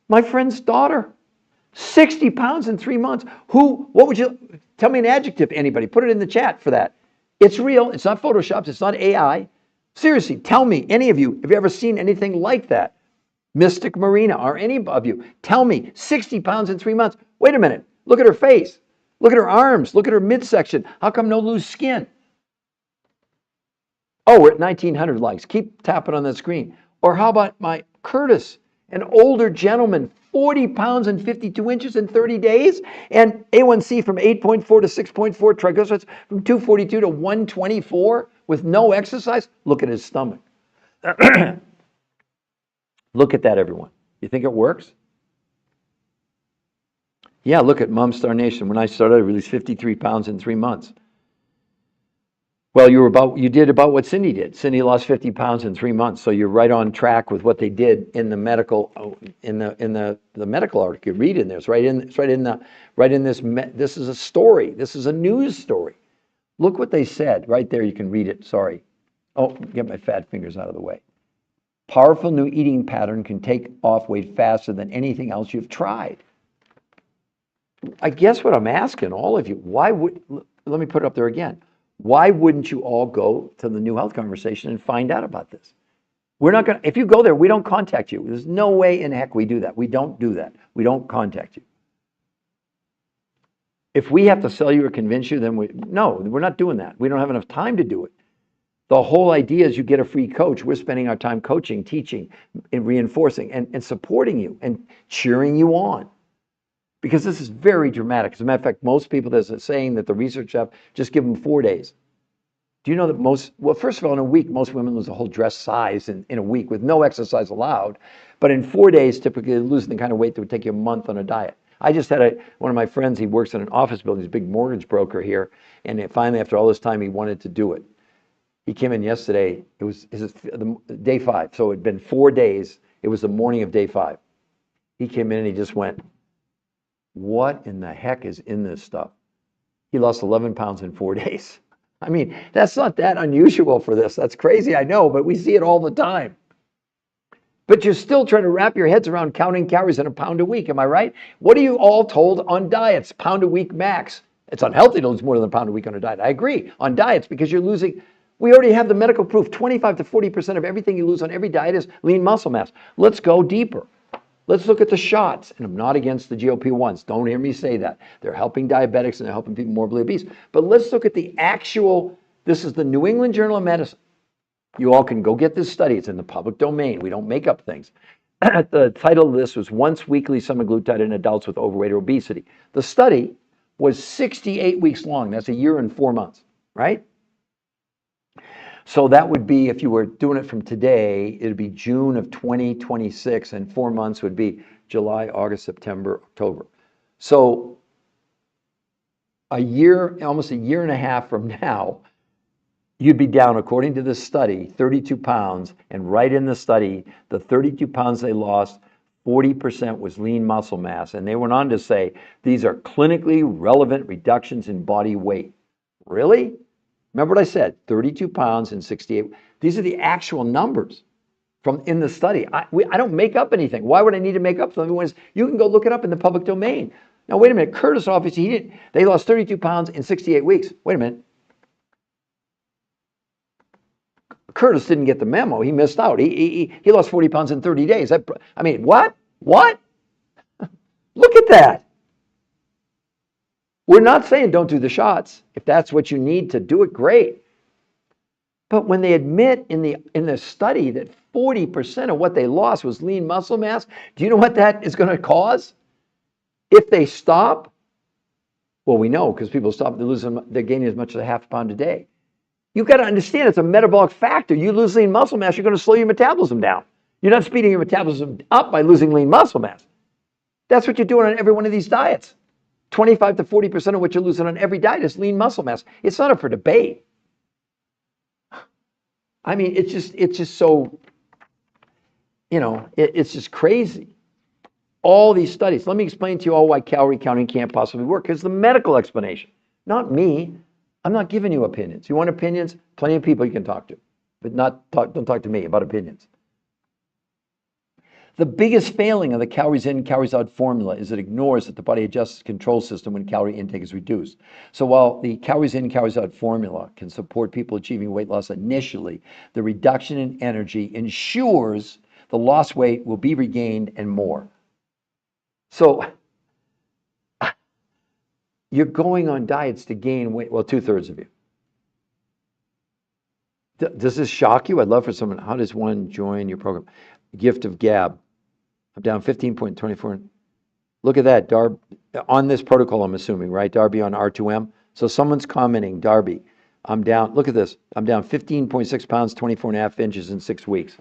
my friend's daughter, 60 pounds in 3 months. What would you, tell me an adjective, anybody, put it in the chat for that. It's real, it's not photoshopped, it's not AI. Seriously, tell me, any of you, have you ever seen anything like that? Mystic Marina, or any of you, tell me, 60 pounds in 3 months. Wait a minute, look at her face, look at her arms, look at her midsection. How come no loose skin? Oh, we're at 1,900 likes. Keep tapping on that screen. Or how about my Curtis, an older gentleman, 40 pounds and 52 inches in 30 days, and A1C from 8.4 to 6.4, triglycerides from 242 to 124 with no exercise? Look at his stomach. Look at that, everyone. You think it works? Yeah, look at Mom Star Nation. When I started, I released 53 pounds in 3 months. Well, you did about what Cynde did. Cynde lost 50 pounds in 3 months, so you're right on track with what they did in the medical the medical article. You read in there. It's right in this. This is a story. This is a news story. Look what they said right there. You can read it. Sorry. Oh, get my fat fingers out of the way. Powerful new eating pattern can take off weight faster than anything else you've tried. I guess what I'm asking all of you, let me put it up there again. Why wouldn't you all go to the New Health Conversation and find out about this? We're not going to, if you go there, we don't contact you. There's no way in heck we do that. We don't do that. We don't contact you. If we have to sell you or convince you, then no, we're not doing that. We don't have enough time to do it. The whole idea is you get a free coach. We're spending our time coaching, teaching, and reinforcing, and supporting you and cheering you on. Because this is very dramatic. As a matter of fact, most people, there's a saying that the research have, just give them 4 days. Do you know that well, first of all, in a week, most women lose a whole dress size in a week with no exercise allowed. But in 4 days, typically losing the kind of weight that would take you a month on a diet. I just had one of my friends, he works in an office building, he's a big mortgage broker here. And finally, after all this time, he wanted to do it. He came in yesterday, it was day 5. So it'd been 4 days. It was the morning of day 5. He came in and he just went, what in the heck is in this stuff? He lost 11 pounds in 4 days. I mean, that's not that unusual for this. That's crazy, I know, but we see it all the time. But you're still trying to wrap your heads around counting calories in a pound a week, am I right? What are you all told on diets? Pound a week max. It's unhealthy to lose more than a pound a week on a diet. I agree, on diets, because you're losing, we already have the medical proof, 25 to 40% of everything you lose on every diet is lean muscle mass. Let's go deeper. Let's look at the shots, and I'm not against the GLP-1s. Don't hear me say that. They're helping diabetics and they're helping people morbidly obese. But let's look at the actual, this is the New England Journal of Medicine. You all can go get this study. It's in the public domain. We don't make up things. The title of this was Once Weekly Semaglutide in Adults with Overweight or Obesity. The study was 68 weeks long. That's a year and 4 months, right? So that would be, if you were doing it from today, it would be June of 2026, and 4 months would be July, August, September, October. So a year, almost a year and a half from now, you'd be down, according to this study, 32 pounds. And right in the study, the 32 pounds they lost, 40% was lean muscle mass. And they went on to say, these are clinically relevant reductions in body weight. Really? Remember what I said, 32 pounds and 68. These are the actual numbers from in the study. I don't make up anything. Why would I need to make up something? You can go look it up in the public domain. Now, wait a minute. Curtis, obviously, they lost 32 pounds in 68 weeks. Wait a minute. Curtis didn't get the memo. He missed out. He lost 40 pounds in 30 days. I mean, what? What? Look at that. We're not saying don't do the shots. If that's what you need to do it, great. But when they admit in the study that 40% of what they lost was lean muscle mass, do you know what that is going to cause? If they stop, well, we know because people stop, they're gaining as much as a half a pound a day. You've got to understand it's a metabolic factor. You lose lean muscle mass, you're going to slow your metabolism down. You're not speeding your metabolism up by losing lean muscle mass. That's what you're doing on every one of these diets. 25 to 40% of what you're losing on every diet is lean muscle mass. It's not up for debate. I mean, it's just so, it's just crazy. All these studies. Let me explain to you all why calorie counting can't possibly work. Because the medical explanation, not me. I'm not giving you opinions. You want opinions? Plenty of people you can talk to, but don't talk to me about opinions. The biggest failing of the calories in, calories out formula is it ignores that the body adjusts its control system when calorie intake is reduced. So while the calories in, calories out formula can support people achieving weight loss initially, the reduction in energy ensures the lost weight will be regained and more. So you're going on diets to gain weight. Well, 2/3 of you. Does this shock you? I'd love for someone. How does one join your program? Gift of Gab. I'm down 15.24. Look at that, Darby. On this protocol, I'm assuming, right? Darby on R2M. So someone's commenting, Darby, I'm down. Look at this. I'm down 15.6 pounds, 24.5 inches in 6 weeks.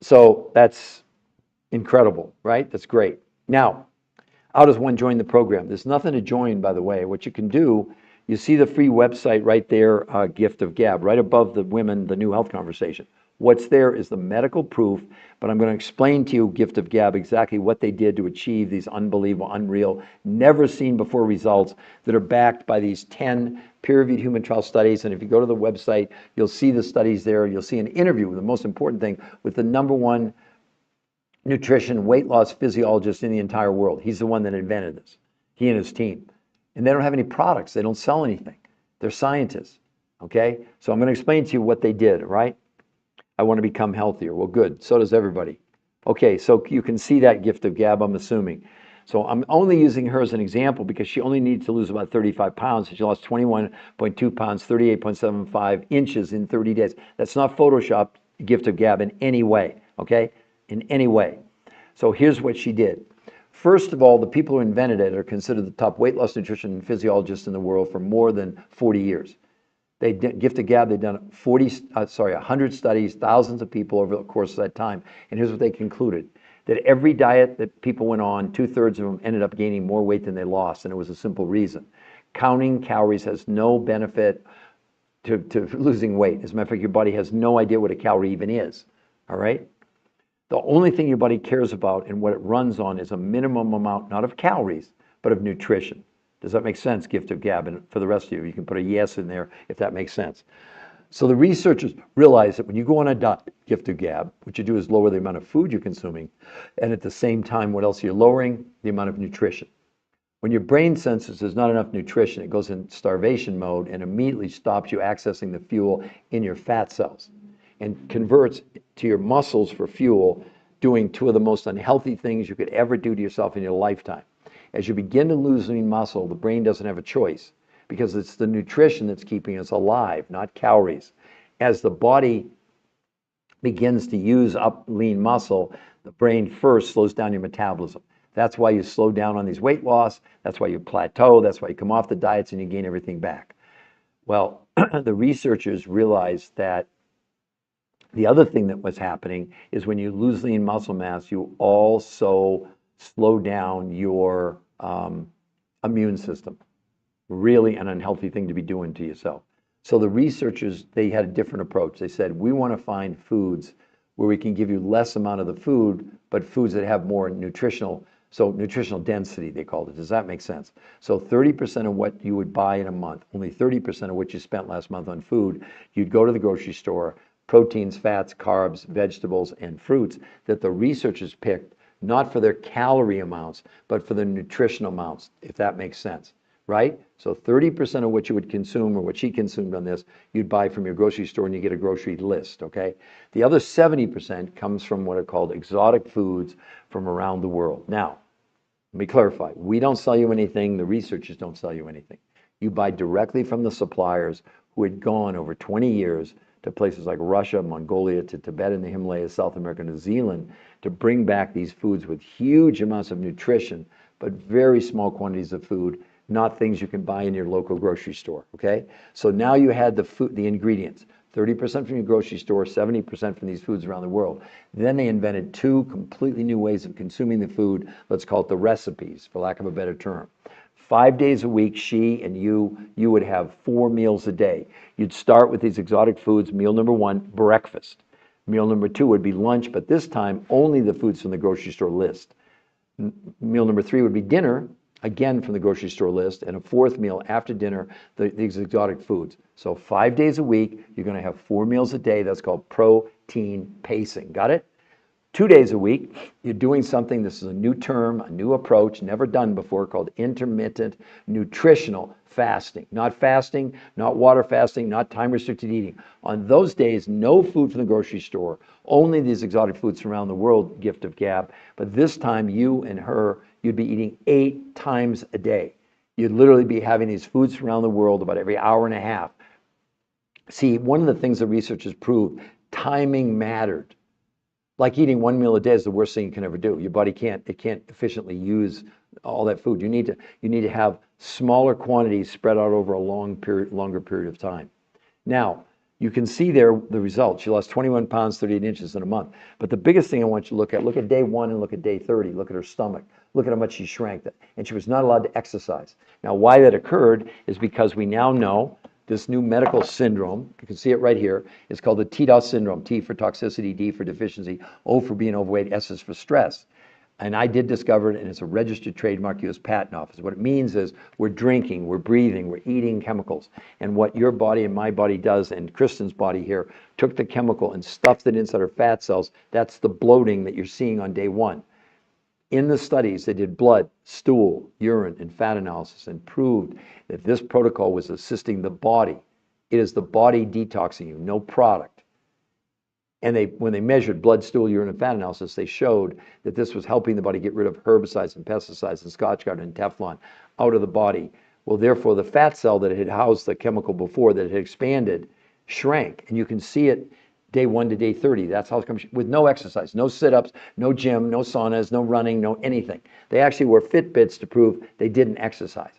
So that's incredible, right? That's great. Now, how does one join the program? There's nothing to join, by the way. What you can do, you see the free website right there, Gift of Gab, right above the women, the new health conversation. What's there is the medical proof, but I'm going to explain to you, Gift of Gab, exactly what they did to achieve these unbelievable, unreal, never seen before results that are backed by these 10 peer-reviewed human trial studies. And if you go to the website, you'll see the studies there. You'll see an interview, the most important thing, with the #1 nutrition weight loss physiologist in the entire world. He's the one that invented this, he and his team. And they don't have any products. They don't sell anything. They're scientists, okay? So I'm going to explain to you what they did, right? I want to become healthier. Well, good. So does everybody. Okay, so you can see that Gift of Gab, I'm assuming. So I'm only using her as an example because she only needs to lose about 35 pounds. She lost 21.2 pounds, 38.75 inches in 30 days. That's not Photoshopped, Gift of Gab, in any way, okay? In any way. So here's what she did. First of all, the people who invented it are considered the top weight loss nutrition physiologists in the world for more than 40 years. They did, Gift of Gab, they've done 100 studies, thousands of people over the course of that time. And here's what they concluded, that every diet that people went on, 2/3 of them ended up gaining more weight than they lost. And it was a simple reason. Counting calories has no benefit to losing weight. As a matter of fact, your body has no idea what a calorie even is, all right? The only thing your body cares about and what it runs on is a minimum amount, not of calories, but of nutrition. Does that make sense, Gift of Gab? And for the rest of you, you can put a yes in there if that makes sense. So the researchers realize that when you go on a diet, Gift of Gab, what you do is lower the amount of food you're consuming, and at the same time, what else you're lowering? The amount of nutrition. When your brain senses there's not enough nutrition, it goes in starvation mode and immediately stops you accessing the fuel in your fat cells and converts to your muscles for fuel, doing 2 of the most unhealthy things you could ever do to yourself in your lifetime. As you begin to lose lean muscle, the brain doesn't have a choice because it's the nutrition that's keeping us alive, not calories. As the body begins to use up lean muscle, the brain first slows down your metabolism. That's why you slow down on these weight loss. That's why you plateau. That's why you come off the diets and you gain everything back. Well, the researchers realized that the other thing that was happening is when you lose lean muscle mass, you also slow down your immune system. Really an unhealthy thing to be doing to yourself. So the researchers, they had a different approach. They said, we want to find foods where we can give you less amount of the food, but foods that have more nutritional, so nutritional density, they called it. Does that make sense? So 30% of what you would buy in a month, only 30% of what you spent last month on food, you'd go to the grocery store, proteins, fats, carbs, vegetables, and fruits that the researchers picked, not for their calorie amounts, but for the nutritional amounts, if that makes sense, right? So 30% of what you would consume or what she consumed on this, you'd buy from your grocery store and you get a grocery list, okay? The other 70% comes from what are called exotic foods from around the world. Now, let me clarify. We don't sell you anything. The researchers don't sell you anything. You buy directly from the suppliers who had gone over 20 years to places like Russia, Mongolia, to Tibet and the Himalayas, South America, New Zealand, to bring back these foods with huge amounts of nutrition, but very small quantities of food, not things you can buy in your local grocery store, okay? So now you had the food, the ingredients, 30% from your grocery store, 70% from these foods around the world. Then they invented 2 completely new ways of consuming the food. Let's call it the recipes, for lack of a better term. 5 days a week, she and you would have 4 meals a day. You'd start with these exotic foods. Meal number 1, breakfast. Meal number 2 would be lunch, but this time only the foods from the grocery store list. Meal number 3 would be dinner, again from the grocery store list, and a 4th meal after dinner, these exotic foods. So 5 days a week, you're going to have 4 meals a day. That's called protein pacing. Got it? 2 days a week, you're doing something, this is a new term, a new approach, never done before, called intermittent nutritional fasting. Not fasting, not water fasting, not time-restricted eating. On those days, no food from the grocery store, only these exotic foods from around the world, gift of gab. But this time, you and her, you'd be eating 8 times a day. You'd literally be having these foods from around the world about every hour and a half. See, one of the things the researchers proved, timing mattered. Like eating 1 meal a day is the worst thing you can ever do. Your body can't efficiently use all that food. You need to have smaller quantities spread out over a longer period of time. Now, you can see there the results. She lost 21 pounds, 38 inches in a month. But the biggest thing I want you to look at day 1 and look at day 30. Look at her stomach. Look at how much she shrank. And she was not allowed to exercise. Now, why that occurred is because we now know this new medical syndrome, you can see it right here, is called the TOAS syndrome. T for toxicity, D for deficiency, O for being overweight, S is for stress. And I did discover it, and it's a registered trademark, U.S. Patent Office. What it means is we're drinking, we're breathing, we're eating chemicals. And what your body and my body does, and Kristen's body here, took the chemical and stuffed it inside her fat cells. That's the bloating that you're seeing on day 1. In the studies, they did blood, stool, urine, and fat analysis and proved that this protocol was assisting the body. It is the body detoxing you, no product. And when they measured blood, stool, urine, and fat analysis, they showed that this was helping the body get rid of herbicides and pesticides and Scotchgard and Teflon out of the body. Well, therefore, the fat cell that had housed the chemical before, that had expanded, shrank. And you can see it day 1 to day 30. That's how it comes, with no exercise, no sit-ups, no gym, no saunas, no running, no anything. They actually wore Fitbits to prove they didn't exercise.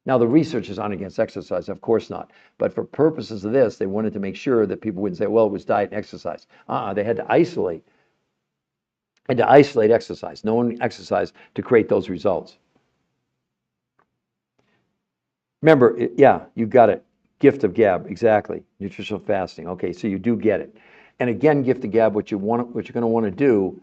Now, the research is on against exercise, of course not. But for purposes of this, they wanted to make sure that people wouldn't say, well, it was diet and exercise. They had to isolate exercise. No one exercised to create those results. Remember, yeah, you got it. Gift of gab, exactly. Nutritional fasting. Okay, so you do get it. And again, gift of gab, what you're going to want to do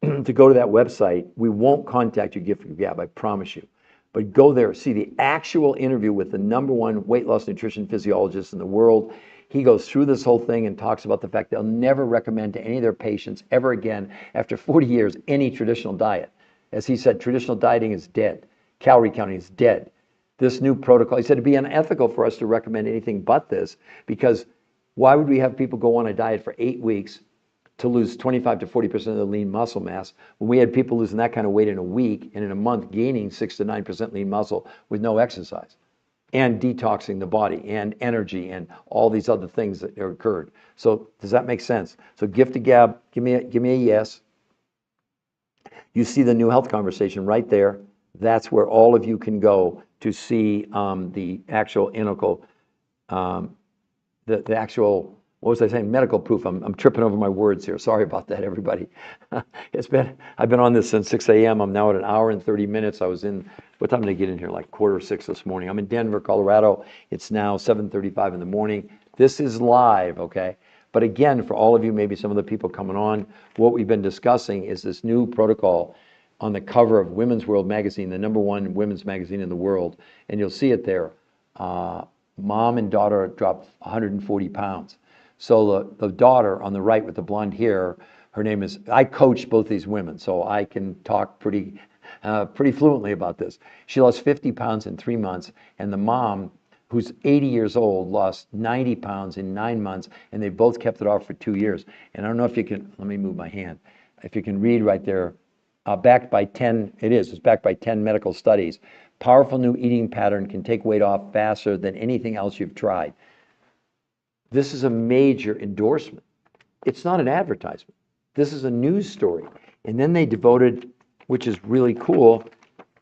to go to that website, we won't contact you, gift of gab, I promise you. But go there, see the actual interview with the #1 weight loss nutrition physiologist in the world. He goes through this whole thing and talks about the fact they'll never recommend to any of their patients ever again, after 40 years, any traditional diet. As he said, traditional dieting is dead. Calorie counting is dead. This new protocol, he said, it'd be unethical for us to recommend anything but this, because why would we have people go on a diet for 8 weeks to lose 25 to 40% of the lean muscle mass when we had people losing that kind of weight in a week and in a month gaining 6 to 9% lean muscle with no exercise and detoxing the body and energy and all these other things that occurred? So does that make sense? So gift of gab, give me a yes. You see the new health conversation right there. That's where all of you can go to see the actual the actual, what was I saying? Medical proof. I'm tripping over my words here. Sorry about that, everybody. I've been on this since 6 a.m. I'm now at 1 hour and 30 minutes. I was in, what time did I get in here? Like 5:45 this morning. I'm in Denver, Colorado. It's now 7:35 in the morning. This is live, okay? But again, for all of you, maybe some of the people coming on, what we've been discussing is this new protocol on the cover of Women's World magazine, the #1 women's magazine in the world. And you'll see it there. Mom and daughter dropped 140 pounds. So the daughter on the right with the blonde hair, her name is, I coach both these women, so I can talk pretty fluently about this. She lost 50 pounds in 3 months, and the mom, who's 80 years old, lost 90 pounds in 9 months, and they both kept it off for 2 years. And I don't know if you can, let me move my hand, if you can read right there, backed by 10, it's backed by 10 medical studies. Powerful new eating pattern can take weight off faster than anything else you've tried. This is a major endorsement. It's not an advertisement. This is a news story. And then they devoted, which is really cool,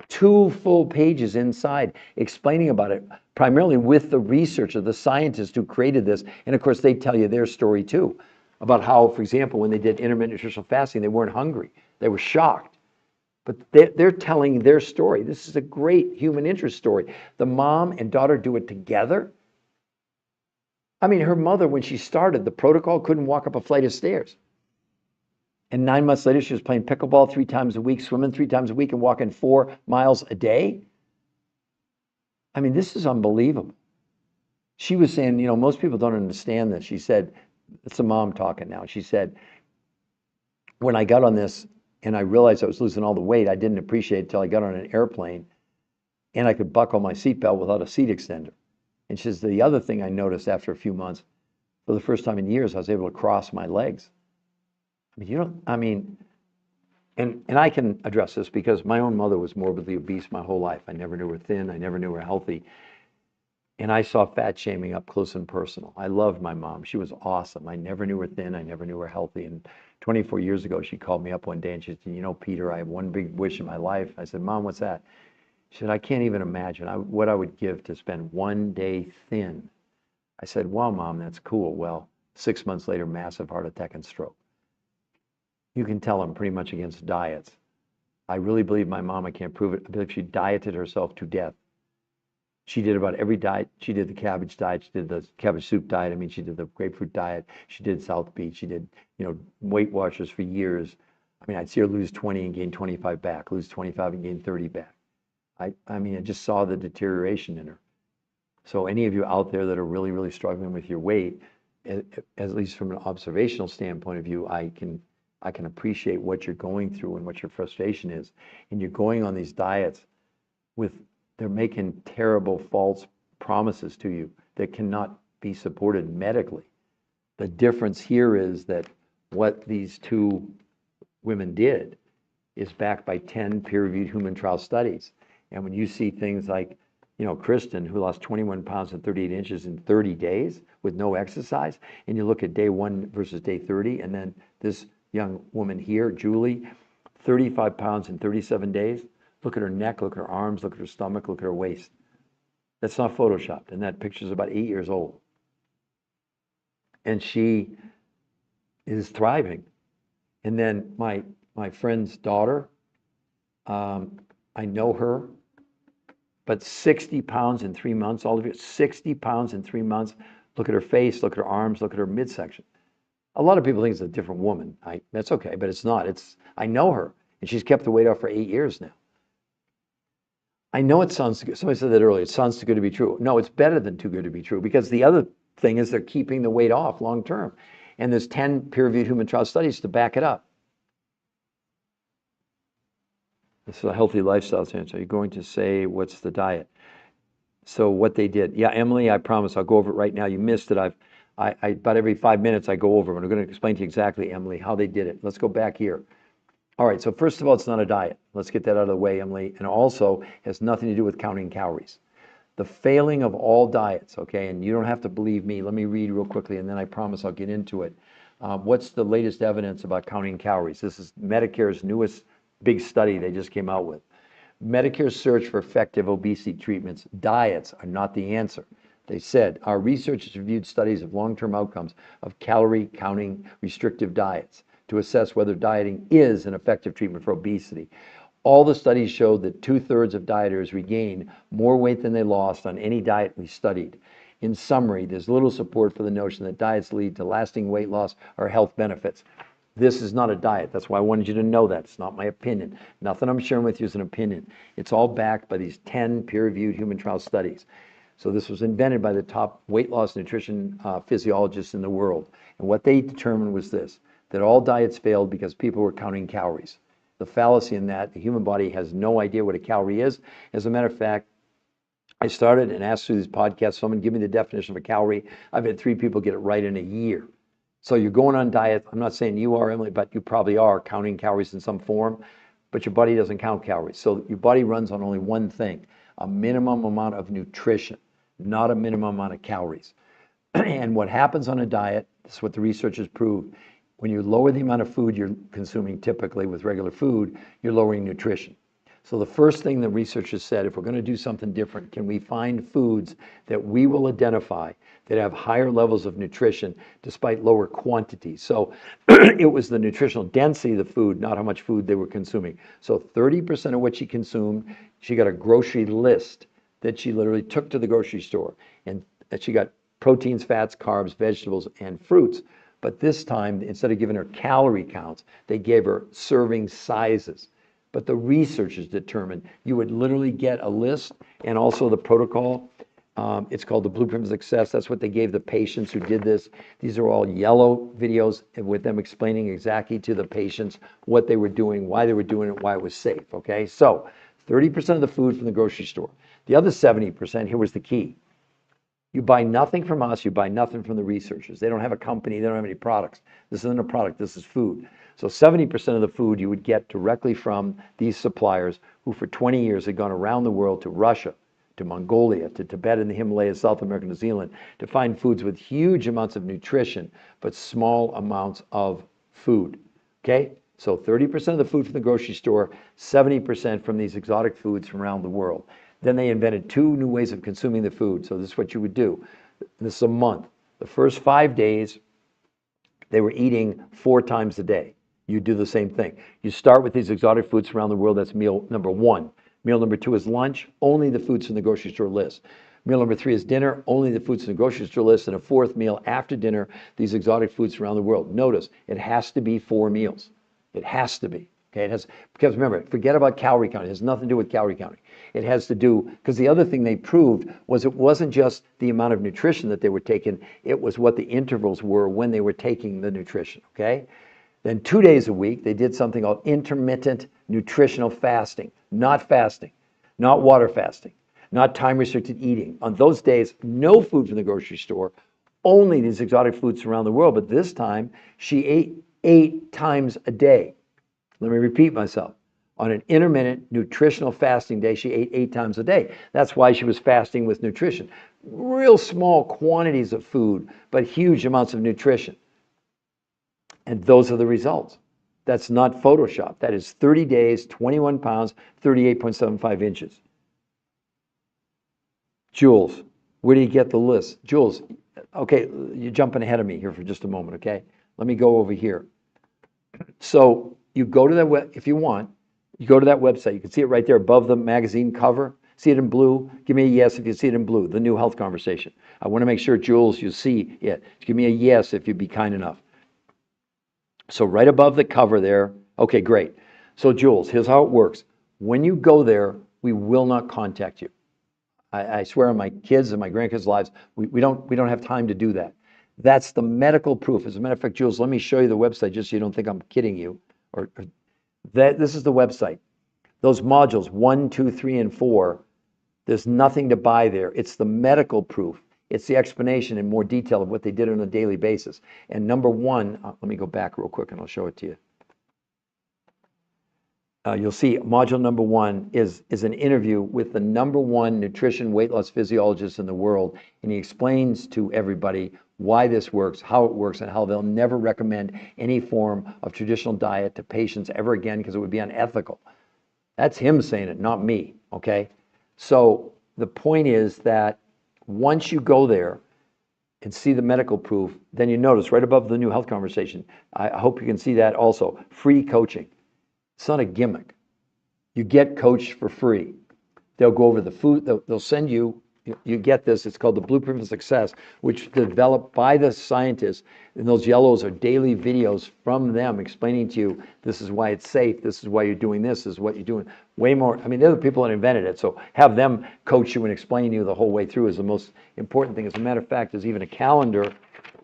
2 full pages inside explaining about it, primarily with the research of the scientists who created this. And of course, they tell you their story too, about how, for example, when they did intermittent nutritional fasting, they weren't hungry. They were shocked. But they're telling their story. This is a great human interest story. The mom and daughter do it together. I mean, her mother, when she started the protocol, couldn't walk up a flight of stairs. And 9 months later, she was playing pickleball 3 times a week, swimming 3 times a week, and walking 4 miles a day. I mean, this is unbelievable. She was saying, most people don't understand this. She said, it's the mom talking now. She said, when I got on this and I realized I was losing all the weight, I didn't appreciate it until I got on an airplane and I could buckle my seatbelt without a seat extender. And she says, the other thing I noticed after a few months, for the first time in years, I was able to cross my legs. And I can address this because my own mother was morbidly obese my whole life. I never knew her thin. I never knew her healthy. And I saw fat shaming up close and personal. I loved my mom. She was awesome. I never knew her thin. I never knew her healthy. And 24 years ago, she called me up one day and she said, Peter, I have one big wish in my life. I said, Mom, what's that? She said, I can't even imagine what I would give to spend one day thin. I said, wow, Mom, that's cool. Well, 6 months later, massive heart attack and stroke. You can tell I'm pretty much against diets. I really believe my mom, I can't prove it, I believe she dieted herself to death. She did about every diet. She did the cabbage diet. She did the cabbage soup diet. I mean, she did the grapefruit diet. She did South Beach. She did, Weight Watchers for years. I mean, I'd see her lose 20 and gain 25 back, lose 25 and gain 30 back. I mean, I just saw the deterioration in her. So any of you out there that are really, really struggling with your weight, at least from an observational standpoint of view, I can appreciate what you're going through and what your frustration is. And you're going on these diets they're making terrible false promises to you that cannot be supported medically. The difference here is that what these two women did is backed by 10 peer-reviewed human trial studies. And when you see things like, Kristen, who lost 21 pounds and 38 inches in 30 days with no exercise, and you look at day 1 versus day 30, and then this young woman here, Julie, 35 pounds in 37 days. Look at her neck, look at her arms, look at her stomach, look at her waist. That's not photoshopped, and that picture's about 8 years old. And she is thriving. And then my friend's daughter, I know her, but 60 pounds in 3 months, all of you, 60 pounds in 3 months. Look at her face, look at her arms, look at her midsection. A lot of people think it's a different woman. That's okay, but it's not. I know her, and she's kept the weight off for 8 years now. I know it sounds good. Somebody said that earlier. It sounds too good to be true. No, it's better than too good to be true, because the other thing is they're keeping the weight off long term. And there's 10 peer-reviewed human trial studies to back it up. This is a healthy lifestyle answer. Are you going to say what's the diet? So what they did. Yeah, Emily, I promise I'll go over it right now. You missed it. About every 5 minutes I go over it. I'm going to explain to you exactly, Emily, how they did it. Let's go back here. All right, so first of all, it's not a diet. Let's get that out of the way, Emily. And also has nothing to do with counting calories. The failing of all diets, okay, and you don't have to believe me. Let me read real quickly, and then I promise I'll get into it. What's the latest evidence about counting calories? This is Medicare's newest big study they just came out with. Medicare's search for effective obesity treatments. Diets are not the answer. They said, our research has reviewed studies of long-term outcomes of calorie counting restrictive diets to assess whether dieting is an effective treatment for obesity. All the studies showed that 2/3 of dieters regained more weight than they lost on any diet we studied. In summary, there's little support for the notion that diets lead to lasting weight loss or health benefits. This is not a diet. That's why I wanted you to know that. It's not my opinion. Nothing I'm sharing with you is an opinion. It's all backed by these 10 peer-reviewed human trial studies. So this was invented by the top weight loss nutrition physiologists in the world. And what they determined was this, that all diets failed because people were counting calories. The fallacy in that, the human body has no idea what a calorie is. As a matter of fact, I started and asked through these podcasts, someone give me the definition of a calorie. I've had 3 people get it right in a year. So you're going on diet. I'm not saying you are, Emily, but you probably are counting calories in some form, but your body doesn't count calories. So your body runs on only one thing, a minimum amount of nutrition, not a minimum amount of calories. And what happens on a diet, this is what the researchers proved, when you lower the amount of food you're consuming typically with regular food, you're lowering nutrition. So the first thing the researchers said, if we're going to do something different, can we find foods that we will identify that have higher levels of nutrition despite lower quantities? So it was the nutritional density of the food, not how much food they were consuming. So 30% of what she consumed, she got a grocery list that she literally took to the grocery store. And she got proteins, fats, carbs, vegetables, and fruits. But this time, instead of giving her calorie counts, they gave her serving sizes. But the researchers determined you would literally get a list and also the protocol It's called the Blueprint of Success. That's what they gave the patients who did this. These are all yellow videos with them explaining exactly to the patients what they were doing, why they were doing it, why it was safe, okay? So 30% of the food from the grocery store. The other 70%, here was the key. You buy nothing from us, you buy nothing from the researchers. They don't have a company, they don't have any products. This isn't a product, this is food. So 70% of the food you would get directly from these suppliers who for 20 years had gone around the world to Russia, to Mongolia, to Tibet and the Himalayas, South America, New Zealand, to find foods with huge amounts of nutrition, but small amounts of food, okay? So 30% of the food from the grocery store, 70% from these exotic foods from around the world. Then they invented 2 new ways of consuming the food. So this is what you would do. This is a month. The first 5 days, they were eating 4 times a day. You do the same thing. You start with these exotic foods from around the world. That's meal number 1. Meal number 2 is lunch, only the foods from the grocery store list. Meal number 3 is dinner, only the foods from the grocery store list. And a 4th meal after dinner, these exotic foods from around the world. Notice, it has to be 4 meals. It has to be. Okay, it has, because remember, forget about calorie counting. It has nothing to do with calorie counting. It has to do, because the other thing they proved was it wasn't just the amount of nutrition that they were taking, it was what the intervals were when they were taking the nutrition, okay? Then 2 days a week, they did something called intermittent nutritional fasting, not water fasting, not time-restricted eating. On those days, no food from the grocery store, only these exotic foods around the world, but this time, she ate 8 times a day. Let me repeat myself. On an intermittent nutritional fasting day, she ate 8 times a day. That's why she was fasting with nutrition. Real small quantities of food, but huge amounts of nutrition. And those are the results. That's not Photoshop. That is 30 days, 21 pounds, 38.75 inches. Jules, where do you get the list? Jules, okay, you're jumping ahead of me here for just a moment, okay? Let me go over here. So you go to that web, if you want, you go to that website. You can see it right there above the magazine cover. See it in blue? Give me a yes if you see it in blue, the New Health Conversation. I want to make sure, Jules, you see it. Give me a yes if you'd be kind enough. So right above the cover there, okay, great. So Jules, here's how it works. When you go there, we will not contact you. I swear on my kids and my grandkids' lives, we don't have time to do that. That's the medical proof. As a matter of fact, Jules, let me show you the website just so you don't think I'm kidding you. This is the website. Those modules 1, 2, 3, and 4, there's nothing to buy there. It's the medical proof. It's the explanation in more detail of what they did on a daily basis. And number 1, let me go back real quick and I'll show it to you. You'll see module number 1 is an interview with the number 1 nutrition weight loss physiologist in the world. And he explains to everybody why this works, how it works, and how they'll never recommend any form of traditional diet to patients ever again because it would be unethical. That's him saying it, not me, okay? So the point is that once you go there and see the medical proof, then you notice right above the New Health Conversation, I hope you can see that also, free coaching. It's not a gimmick. You get coached for free. They'll go over the food, they'll send you, you get this, it's called the Blueprint of Success, which is developed by the scientists, and those yellows are daily videos from them explaining to you, this is why it's safe, this is why you're doing this is what you're doing. Way more, I mean, they're the people that invented it, so have them coach you and explain to you the whole way through is the most important thing. As a matter of fact, there's even a calendar.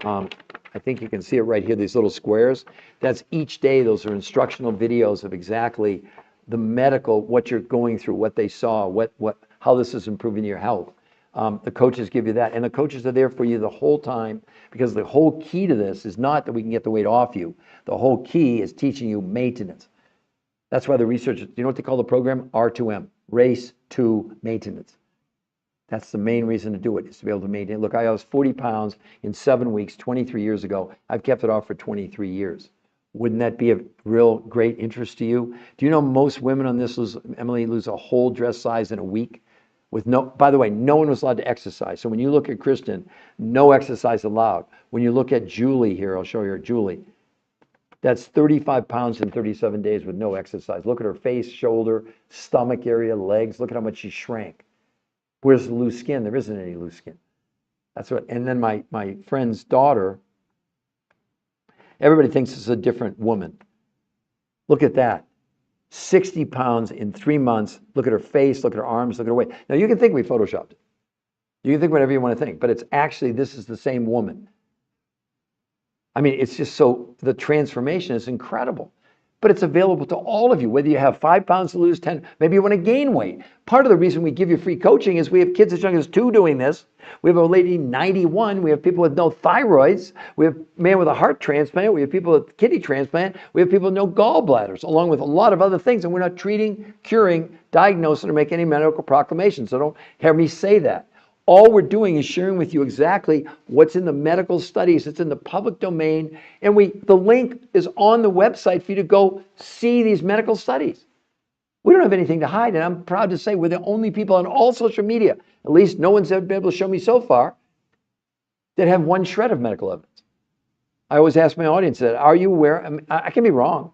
I think you can see it right here, these little squares. That's each day, those are instructional videos of exactly the medical, what you're going through, what they saw, how this is improving your health. The coaches give you that, and the coaches are there for you the whole time, because the whole key to this is not that we can get the weight off you. The whole key is teaching you maintenance. That's why the researchers, you know what they call the program? R2M, Race to Maintenance. That's the main reason to do it, is to be able to maintain. Look, I was 40 pounds in 7 weeks, 23 years ago. I've kept it off for 23 years. Wouldn't that be of real great interest to you? Do you know most women on this Emily, lose a whole dress size in a week? With no, by the way, no one was allowed to exercise. So when you look at Kristen, no exercise allowed. When you look at Julie here, I'll show you her, Julie. That's 35 pounds in 37 days with no exercise. Look at her face, shoulder, stomach area, legs. Look at how much she shrank. Where's the loose skin? There isn't any loose skin. That's what, and then my friend's daughter, everybody thinks it's a different woman. Look at that. 60 pounds in 3 months. Look at her face, look at her arms, look at her weight. Now you can think we photoshopped it. You can think whatever you want to think, but it's actually, this is the same woman. I mean, it's just so, the transformation is incredible. But it's available to all of you, whether you have 5 pounds to lose, 10, maybe you want to gain weight. Part of the reason we give you free coaching is we have kids as young as 2 doing this. We have a lady 91. We have people with no thyroids. We have a man with a heart transplant. We have people with kidney transplant. We have people with no gallbladders, along with a lot of other things. And we're not treating, curing, diagnosing, or making any medical proclamations. So don't hear me say that. All we're doing is sharing with you exactly what's in the medical studies. It's in the public domain. And the link is on the website for you to go see these medical studies. We don't have anything to hide. And I'm proud to say we're the only people on all social media, at least no one's ever been able to show me so far, that have one shred of medical evidence. I always ask my audience that, are you aware? I can be wrong.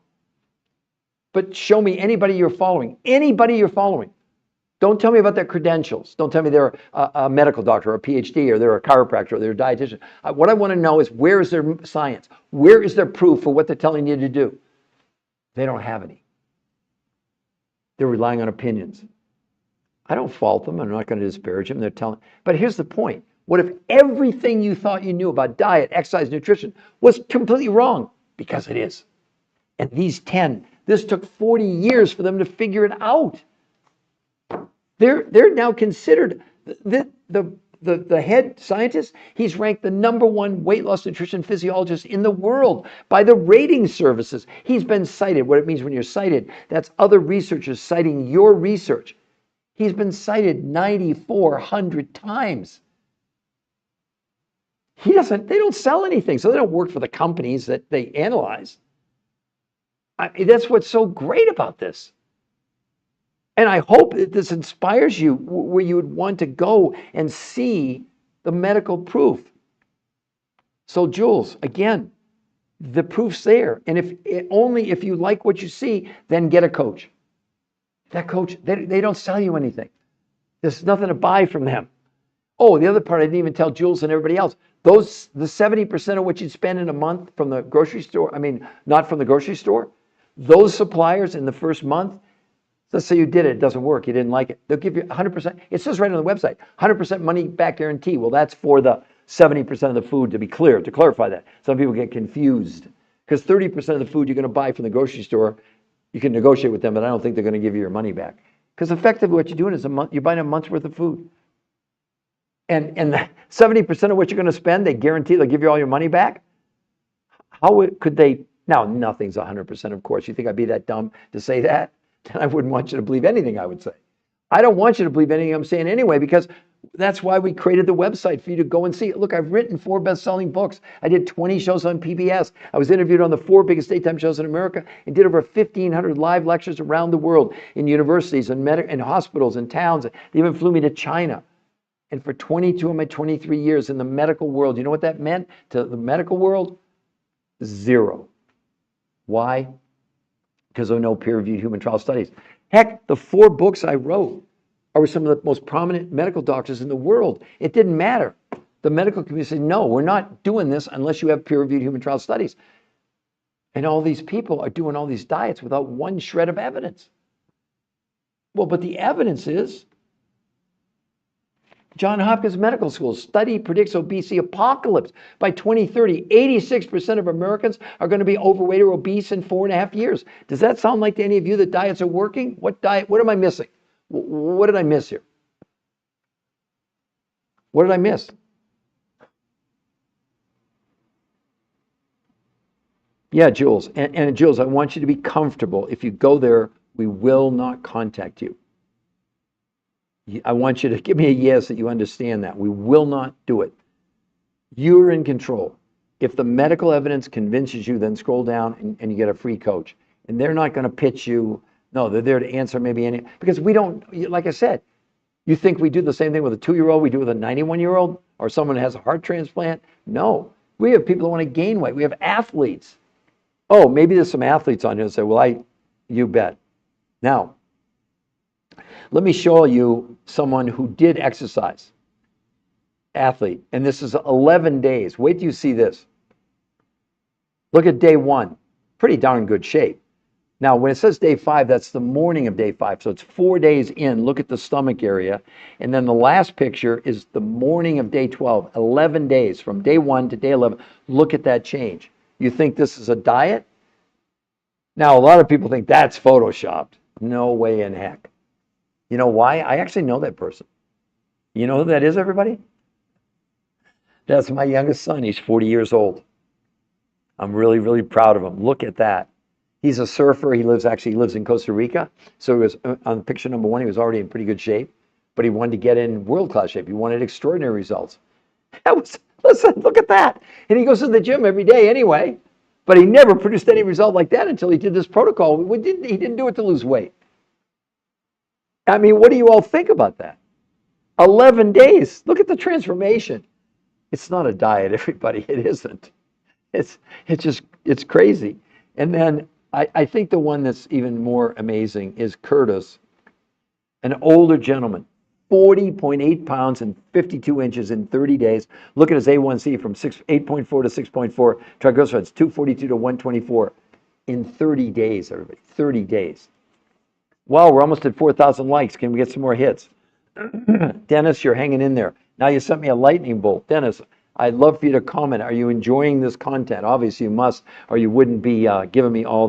But show me anybody you're following. Anybody you're following. Don't tell me about their credentials. Don't tell me they're a medical doctor or a PhD or they're a chiropractor or they're a dietitian. What I want to know is, where is their science? Where is their proof for what they're telling you to do? They don't have any. They're relying on opinions. I don't fault them. I'm not going to disparage them. They're telling. But here's the point. What if everything you thought you knew about diet, exercise, nutrition was completely wrong? Because it is. And these 10, this took 40 years for them to figure it out. They're now considered the head scientist. He's ranked the #1 weight loss nutrition physiologist in the world by the rating services. He's been cited. What it means when you're cited, that's other researchers citing your research. He's been cited 9,400 times. They don't sell anything, so they don't work for the companies that they analyze. That's what's so great about this. And I hope that this inspires you where you would want to go and see the medical proof. So Jules, again, the proof's there. And only if you like what you see, then get a coach. That coach, they don't sell you anything. There's nothing to buy from them. Oh, the other part I didn't even tell Jules and everybody else. The 70% of what you'd spend in a month from the grocery store, not from the grocery store, those suppliers in the first month, let's say you did it doesn't work, you didn't like it. They'll give you 100%. It says right on the website, 100% money back guarantee. Well, that's for the 70% of the food, to be clear, to clarify that. Some people get confused because 30% of the food you're going to buy from the grocery store, you can negotiate with them, but I don't think they're going to give you your money back. Because effectively what you're doing is you're buying a month's worth of food. And the 70% of what you're going to spend, they guarantee they'll give you all your money back. How could they? Now, nothing's 100%, of course. You think I'd be that dumb to say that? Then I wouldn't want you to believe anything I would say. I don't want you to believe anything I'm saying anyway, because that's why we created the website, for you to go and see. Look, I've written 4 best-selling books. I did 20 shows on PBS. I was interviewed on the 4 biggest daytime shows in America and did over 1,500 live lectures around the world in universities and hospitals and towns. They even flew me to China. And for 22 of my 23 years in the medical world, you know what that meant to the medical world? 0. Why? Because of no peer-reviewed human trial studies. Heck, the 4 books I wrote are with some of the most prominent medical doctors in the world. It didn't matter. The medical community said, no, we're not doing this unless you have peer-reviewed human trial studies. And all these people are doing all these diets without one shred of evidence. Well, but the evidence is Johns Hopkins Medical School study predicts obesity apocalypse. By 2030, 86% of Americans are going to be overweight or obese in 4.5 years. Does that sound like to any of you that diets are working? What am I missing? What did I miss here? What did I miss? Yeah, Jules. And Jules, I want you to be comfortable. If you go there, we will not contact you. I want you to give me a yes that you understand that. We will not do it. You're in control. If the medical evidence convinces you, then scroll down and you get a free coach. And they're not going to pitch you. No, they're there to answer maybe any, because we don't, like I said, you think we do the same thing with a 2-year-old we do with a 91-year-old or someone who has a heart transplant? No. We have people who want to gain weight. We have athletes. Oh, maybe there's some athletes on here that say, well, you bet. Now, let me show you someone who did exercise. Athlete. And this is 11 days. Wait till you see this. Look at day 1. Pretty darn good shape. Now, when it says day 5, that's the morning of day 5. So it's 4 days in. Look at the stomach area. And then the last picture is the morning of day 12, 11 days from day 1 to day 11. Look at that change. You think this is a diet? Now, a lot of people think that's photoshopped. No way in heck. You know why? I actually know that person. You know who that is, everybody? That's my youngest son. He's 40 years old. I'm really, really proud of him. Look at that. He's a surfer. He lives in Costa Rica. So he was on picture number 1. He was already in pretty good shape, but he wanted to get in world-class shape. He wanted extraordinary results. Listen, look at that. And he goes to the gym every day anyway, but he never produced any result like that until he did this protocol. He didn't do it to lose weight. I mean, what do you all think about that? 11 days. Look at the transformation. It's not a diet, everybody. It isn't. It's crazy. And then I think the one that's even more amazing is Curtis, an older gentleman, 40.8 pounds and 52 inches in 30 days. Look at his A1C from 8.4 to 6.4, triglycerides 242 to 124 in 30 days, everybody, 30 days. Wow, we're almost at 4,000 likes. Can we get some more hits? Dennis, you're hanging in there. Now you sent me a lightning bolt. Dennis, I'd love for you to comment. Are you enjoying this content? Obviously you must, or you wouldn't be giving me all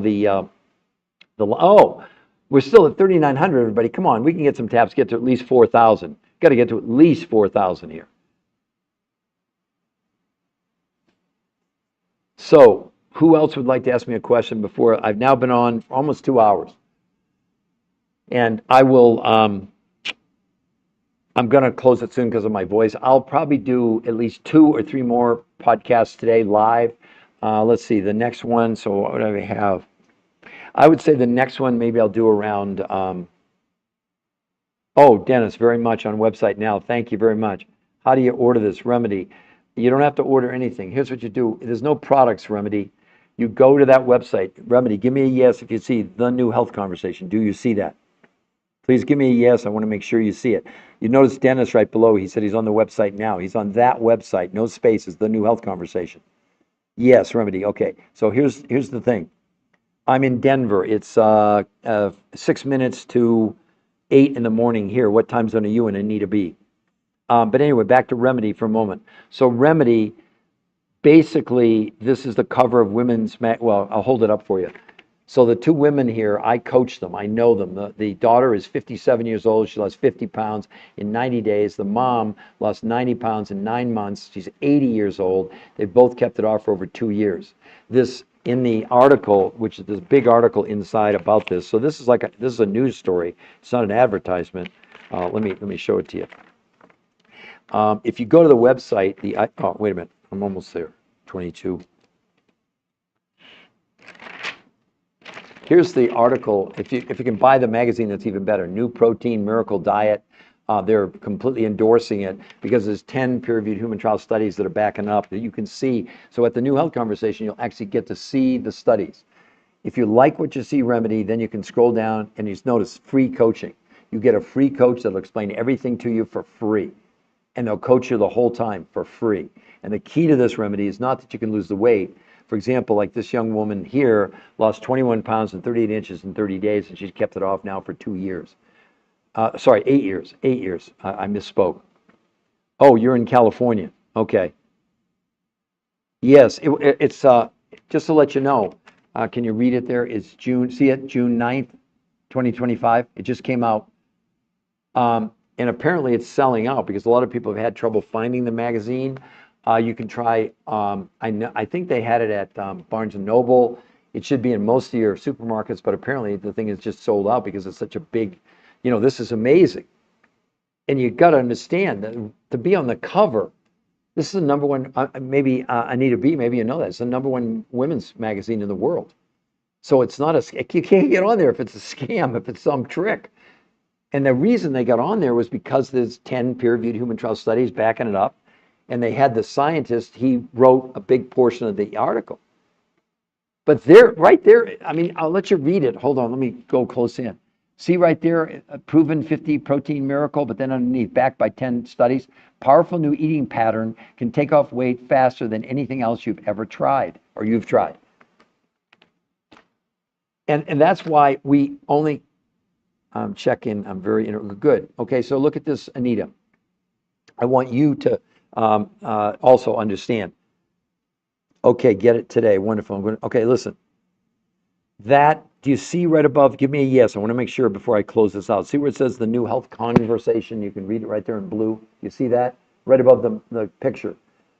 oh, we're still at 3,900, everybody. Come on, we can get some taps, get to at least 4,000. Got to get to at least 4,000 here. So who else would like to ask me a question before? I've now been on for almost 2 hours. And I will, I'm going to close it soon because of my voice. I'll probably do at least 2 or 3 more podcasts today live. Let's see, the next one. So what do I have? I would say the next one, maybe I'll do around, oh, Dennis, very much on website now. Thank you very much. How do you order this remedy? You don't have to order anything. Here's what you do. There's no products, Remedy. You go to that website. Remedy, give me a yes if you see the new health conversation. Do you see that? Please give me a yes. I want to make sure you see it. You notice Dennis right below. He said he's on the website now. He's on that website. No spaces. The new health conversation. Yes, Remedy. Okay. So here's the thing. I'm in Denver. It's 6 minutes to 8 in the morning here. What time zone are you in Anita B? But anyway, back to Remedy for a moment. So Remedy, basically, this is the cover of Women's well, I'll hold it up for you. So the 2 women here, I coach them. I know them. The daughter is 57 years old. She lost 50 pounds in 90 days. The mom lost 90 pounds in 9 months. She's 80 years old. They've both kept it off for over 2 years. This, in the article, which is this big article inside about this. So this is this is a news story. It's not an advertisement. Let me show it to you. If you go to the website, oh, wait a minute. I'm almost there. 22. Here's the article. If you can buy the magazine, that's even better. New Protein Miracle Diet. They're completely endorsing it because there's 10 peer-reviewed human trial studies that are backing up that you can see. So at the New Health Conversation, you'll actually get to see the studies. If you like what you see, Remedy, then you can scroll down and you notice free coaching. You get a free coach that'll explain everything to you for free. And they'll coach you the whole time for free. And the key to this, Remedy, is not that you can lose the weight. For example, like this young woman here lost 21 pounds and 38 inches in 30 days, and she's kept it off now for 2 years. Sorry, 8 years. 8 years. I misspoke. Oh, you're in California. Okay. Yes, it's just to let you know. Can you read it there? It's June. See it, June 9th, 2025. It just came out. And apparently it's selling out because a lot of people have had trouble finding the magazine. You can try, I think they had it at Barnes & Noble. It should be in most of your supermarkets, but apparently the thing is just sold out because it's such a big, this is amazing. And you got to understand that to be on the cover, this is the number one, maybe Anita B, maybe you know that, it's the number one women's magazine in the world. So it's not you can't get on there if it's a scam, if it's some trick. And the reason they got on there was because there's 10 peer-reviewed human trial studies backing it up. And they had the scientist, he wrote a big portion of the article. But there, right there, I mean, I'll let you read it. Hold on, let me go close in. See right there, a proven 50 protein miracle, but then underneath, backed by 10 studies, powerful new eating pattern can take off weight faster than anything else you've ever tried, or you've tried. And that's why we only check in. I'm very good. Okay, so look at this, Anita. I want you to also understand. Okay, get it today. Wonderful. Okay, listen. That, do you see right above? Give me a yes. I want to make sure before I close this out. See where it says the new health conversation? You can read it right there in blue. You see that? Right above the picture.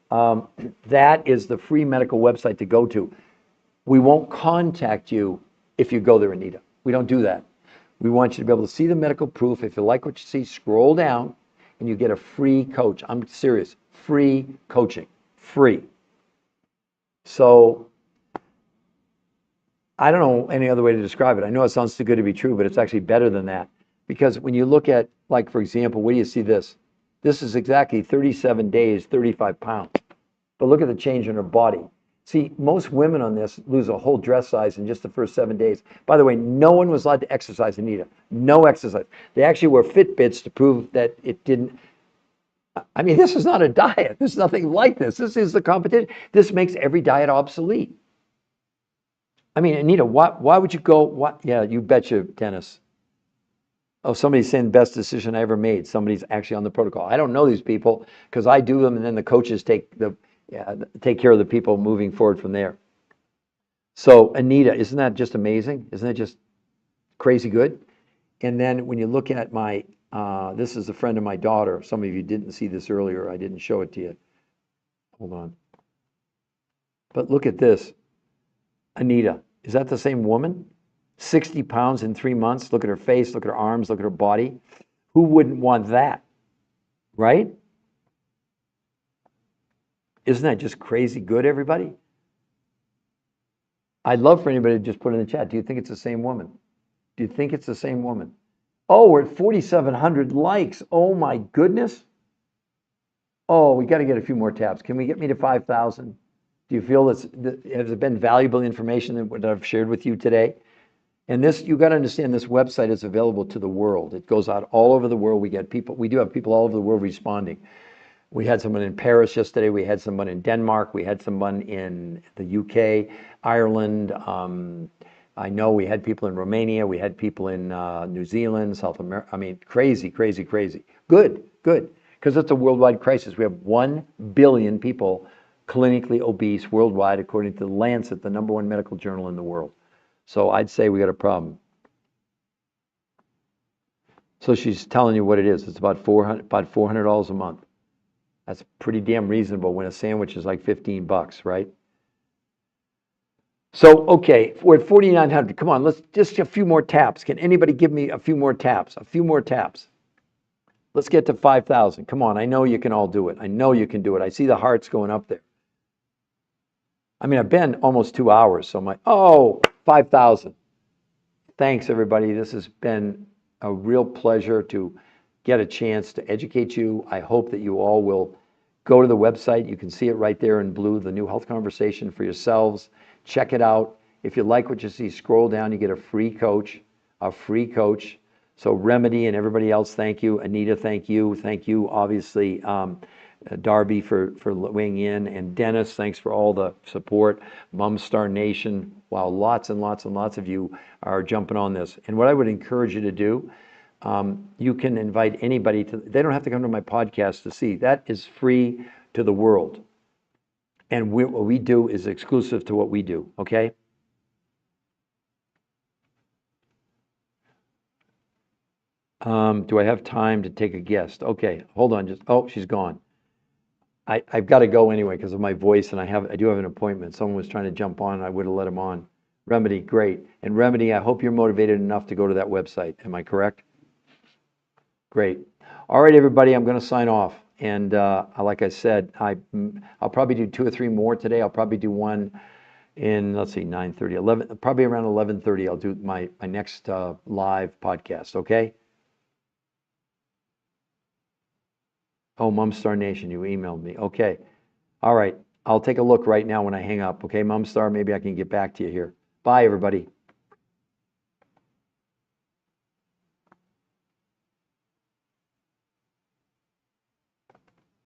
That is the free medical website to go to. We won't contact you if you go there, Anita. We don't do that. We want you to be able to see the medical proof. If you like what you see, scroll down and you get a free coach. I'm serious. Free coaching. Free. So I don't know any other way to describe it. I know it sounds too good to be true, but it's actually better than that. Because when you look at, like, for example, where do you see this? This is exactly 37 days, 35 pounds. But look at the change in her body. See, most women on this lose a whole dress size in just the first 7 days. By the way, no one was allowed to exercise, Anita. No exercise. They actually wore Fitbits to prove that it didn't. I mean, this is not a diet. There's nothing like this. This is the competition. This makes every diet obsolete. I mean, Anita, why would you go? What? Yeah, you betcha, Dennis. Oh, somebody's saying best decision I ever made. Somebody's actually on the protocol. I don't know these people because I do them, and then the coaches take care of the people moving forward from there. So, Anita, isn't that just amazing? Isn't that just crazy good? And then when you look at my, this is a friend of my daughter. Some of you didn't see this earlier. I didn't show it to you. Hold on. But look at this. Anita, is that the same woman? 60 pounds in 3 months. Look at her face, look at her arms, look at her body. Who wouldn't want that? Right? Isn't that just crazy good, everybody? I'd love for anybody to just put in the chat. Do you think it's the same woman? Do you think it's the same woman? Oh, we're at 4,700 likes. Oh my goodness. Oh, we got to get a few more taps. Can we get me to 5,000? Do you feel has it been valuable information that I've shared with you today? And this, you got to understand, this website is available to the world. It goes out all over the world. We get people, we do have people all over the world responding. We had someone in Paris yesterday. We had someone in Denmark. We had someone in the UK, Ireland. I know we had people in Romania. We had people in New Zealand, South America. I mean, crazy, crazy, crazy. Good, good. Because it's a worldwide crisis. We have 1 billion people clinically obese worldwide, according to The Lancet, the #1 medical journal in the world. So I'd say we got a problem. So she's telling you what it is. It's about $400 a month. That's pretty damn reasonable when a sandwich is like 15 bucks, right? So, okay, we're at 4,900. Come on, let's just a few more taps. Can anybody give me a few more taps? A few more taps. Let's get to 5,000. Come on, I know you can all do it. I know you can do it. I see the hearts going up there. I mean, I've been almost 2 hours, so I'm like, oh, 5,000. Thanks, everybody. This has been a real pleasure to get a chance to educate you. I hope that you all will go to the website. You can see it right there in blue, the new health conversation for yourselves. Check it out. If you like what you see, scroll down. You get a free coach, a free coach. So Remedy and everybody else, thank you. Anita, thank you. Thank you, obviously, Darby for weighing in, and Dennis, thanks for all the support. Mumstar Nation, wow, lots and lots and lots of you are jumping on this. And what I would encourage you to do, you can invite anybody to, they don't have to come to my podcast to see. That is free to the world. And what we do is exclusive to what we do, okay? Do I have time to take a guest? Okay, hold on. Just, oh, she's gone. I've got to go anyway because of my voice, and I do have an appointment. Someone was trying to jump on, and I would have let him on. Remedy, great. And Remedy, I hope you're motivated enough to go to that website. Am I correct? Great. All right, everybody, I'm going to sign off. And like I said, I'll probably do 2 or 3 more today. I'll probably do one in, let's see, 9:30, 11, probably around 11:30. I'll do my next live podcast, okay? Oh, Mumstar Nation, you emailed me. Okay. All right. I'll take a look right now when I hang up. Okay, Mumstar, maybe I can get back to you here. Bye, everybody.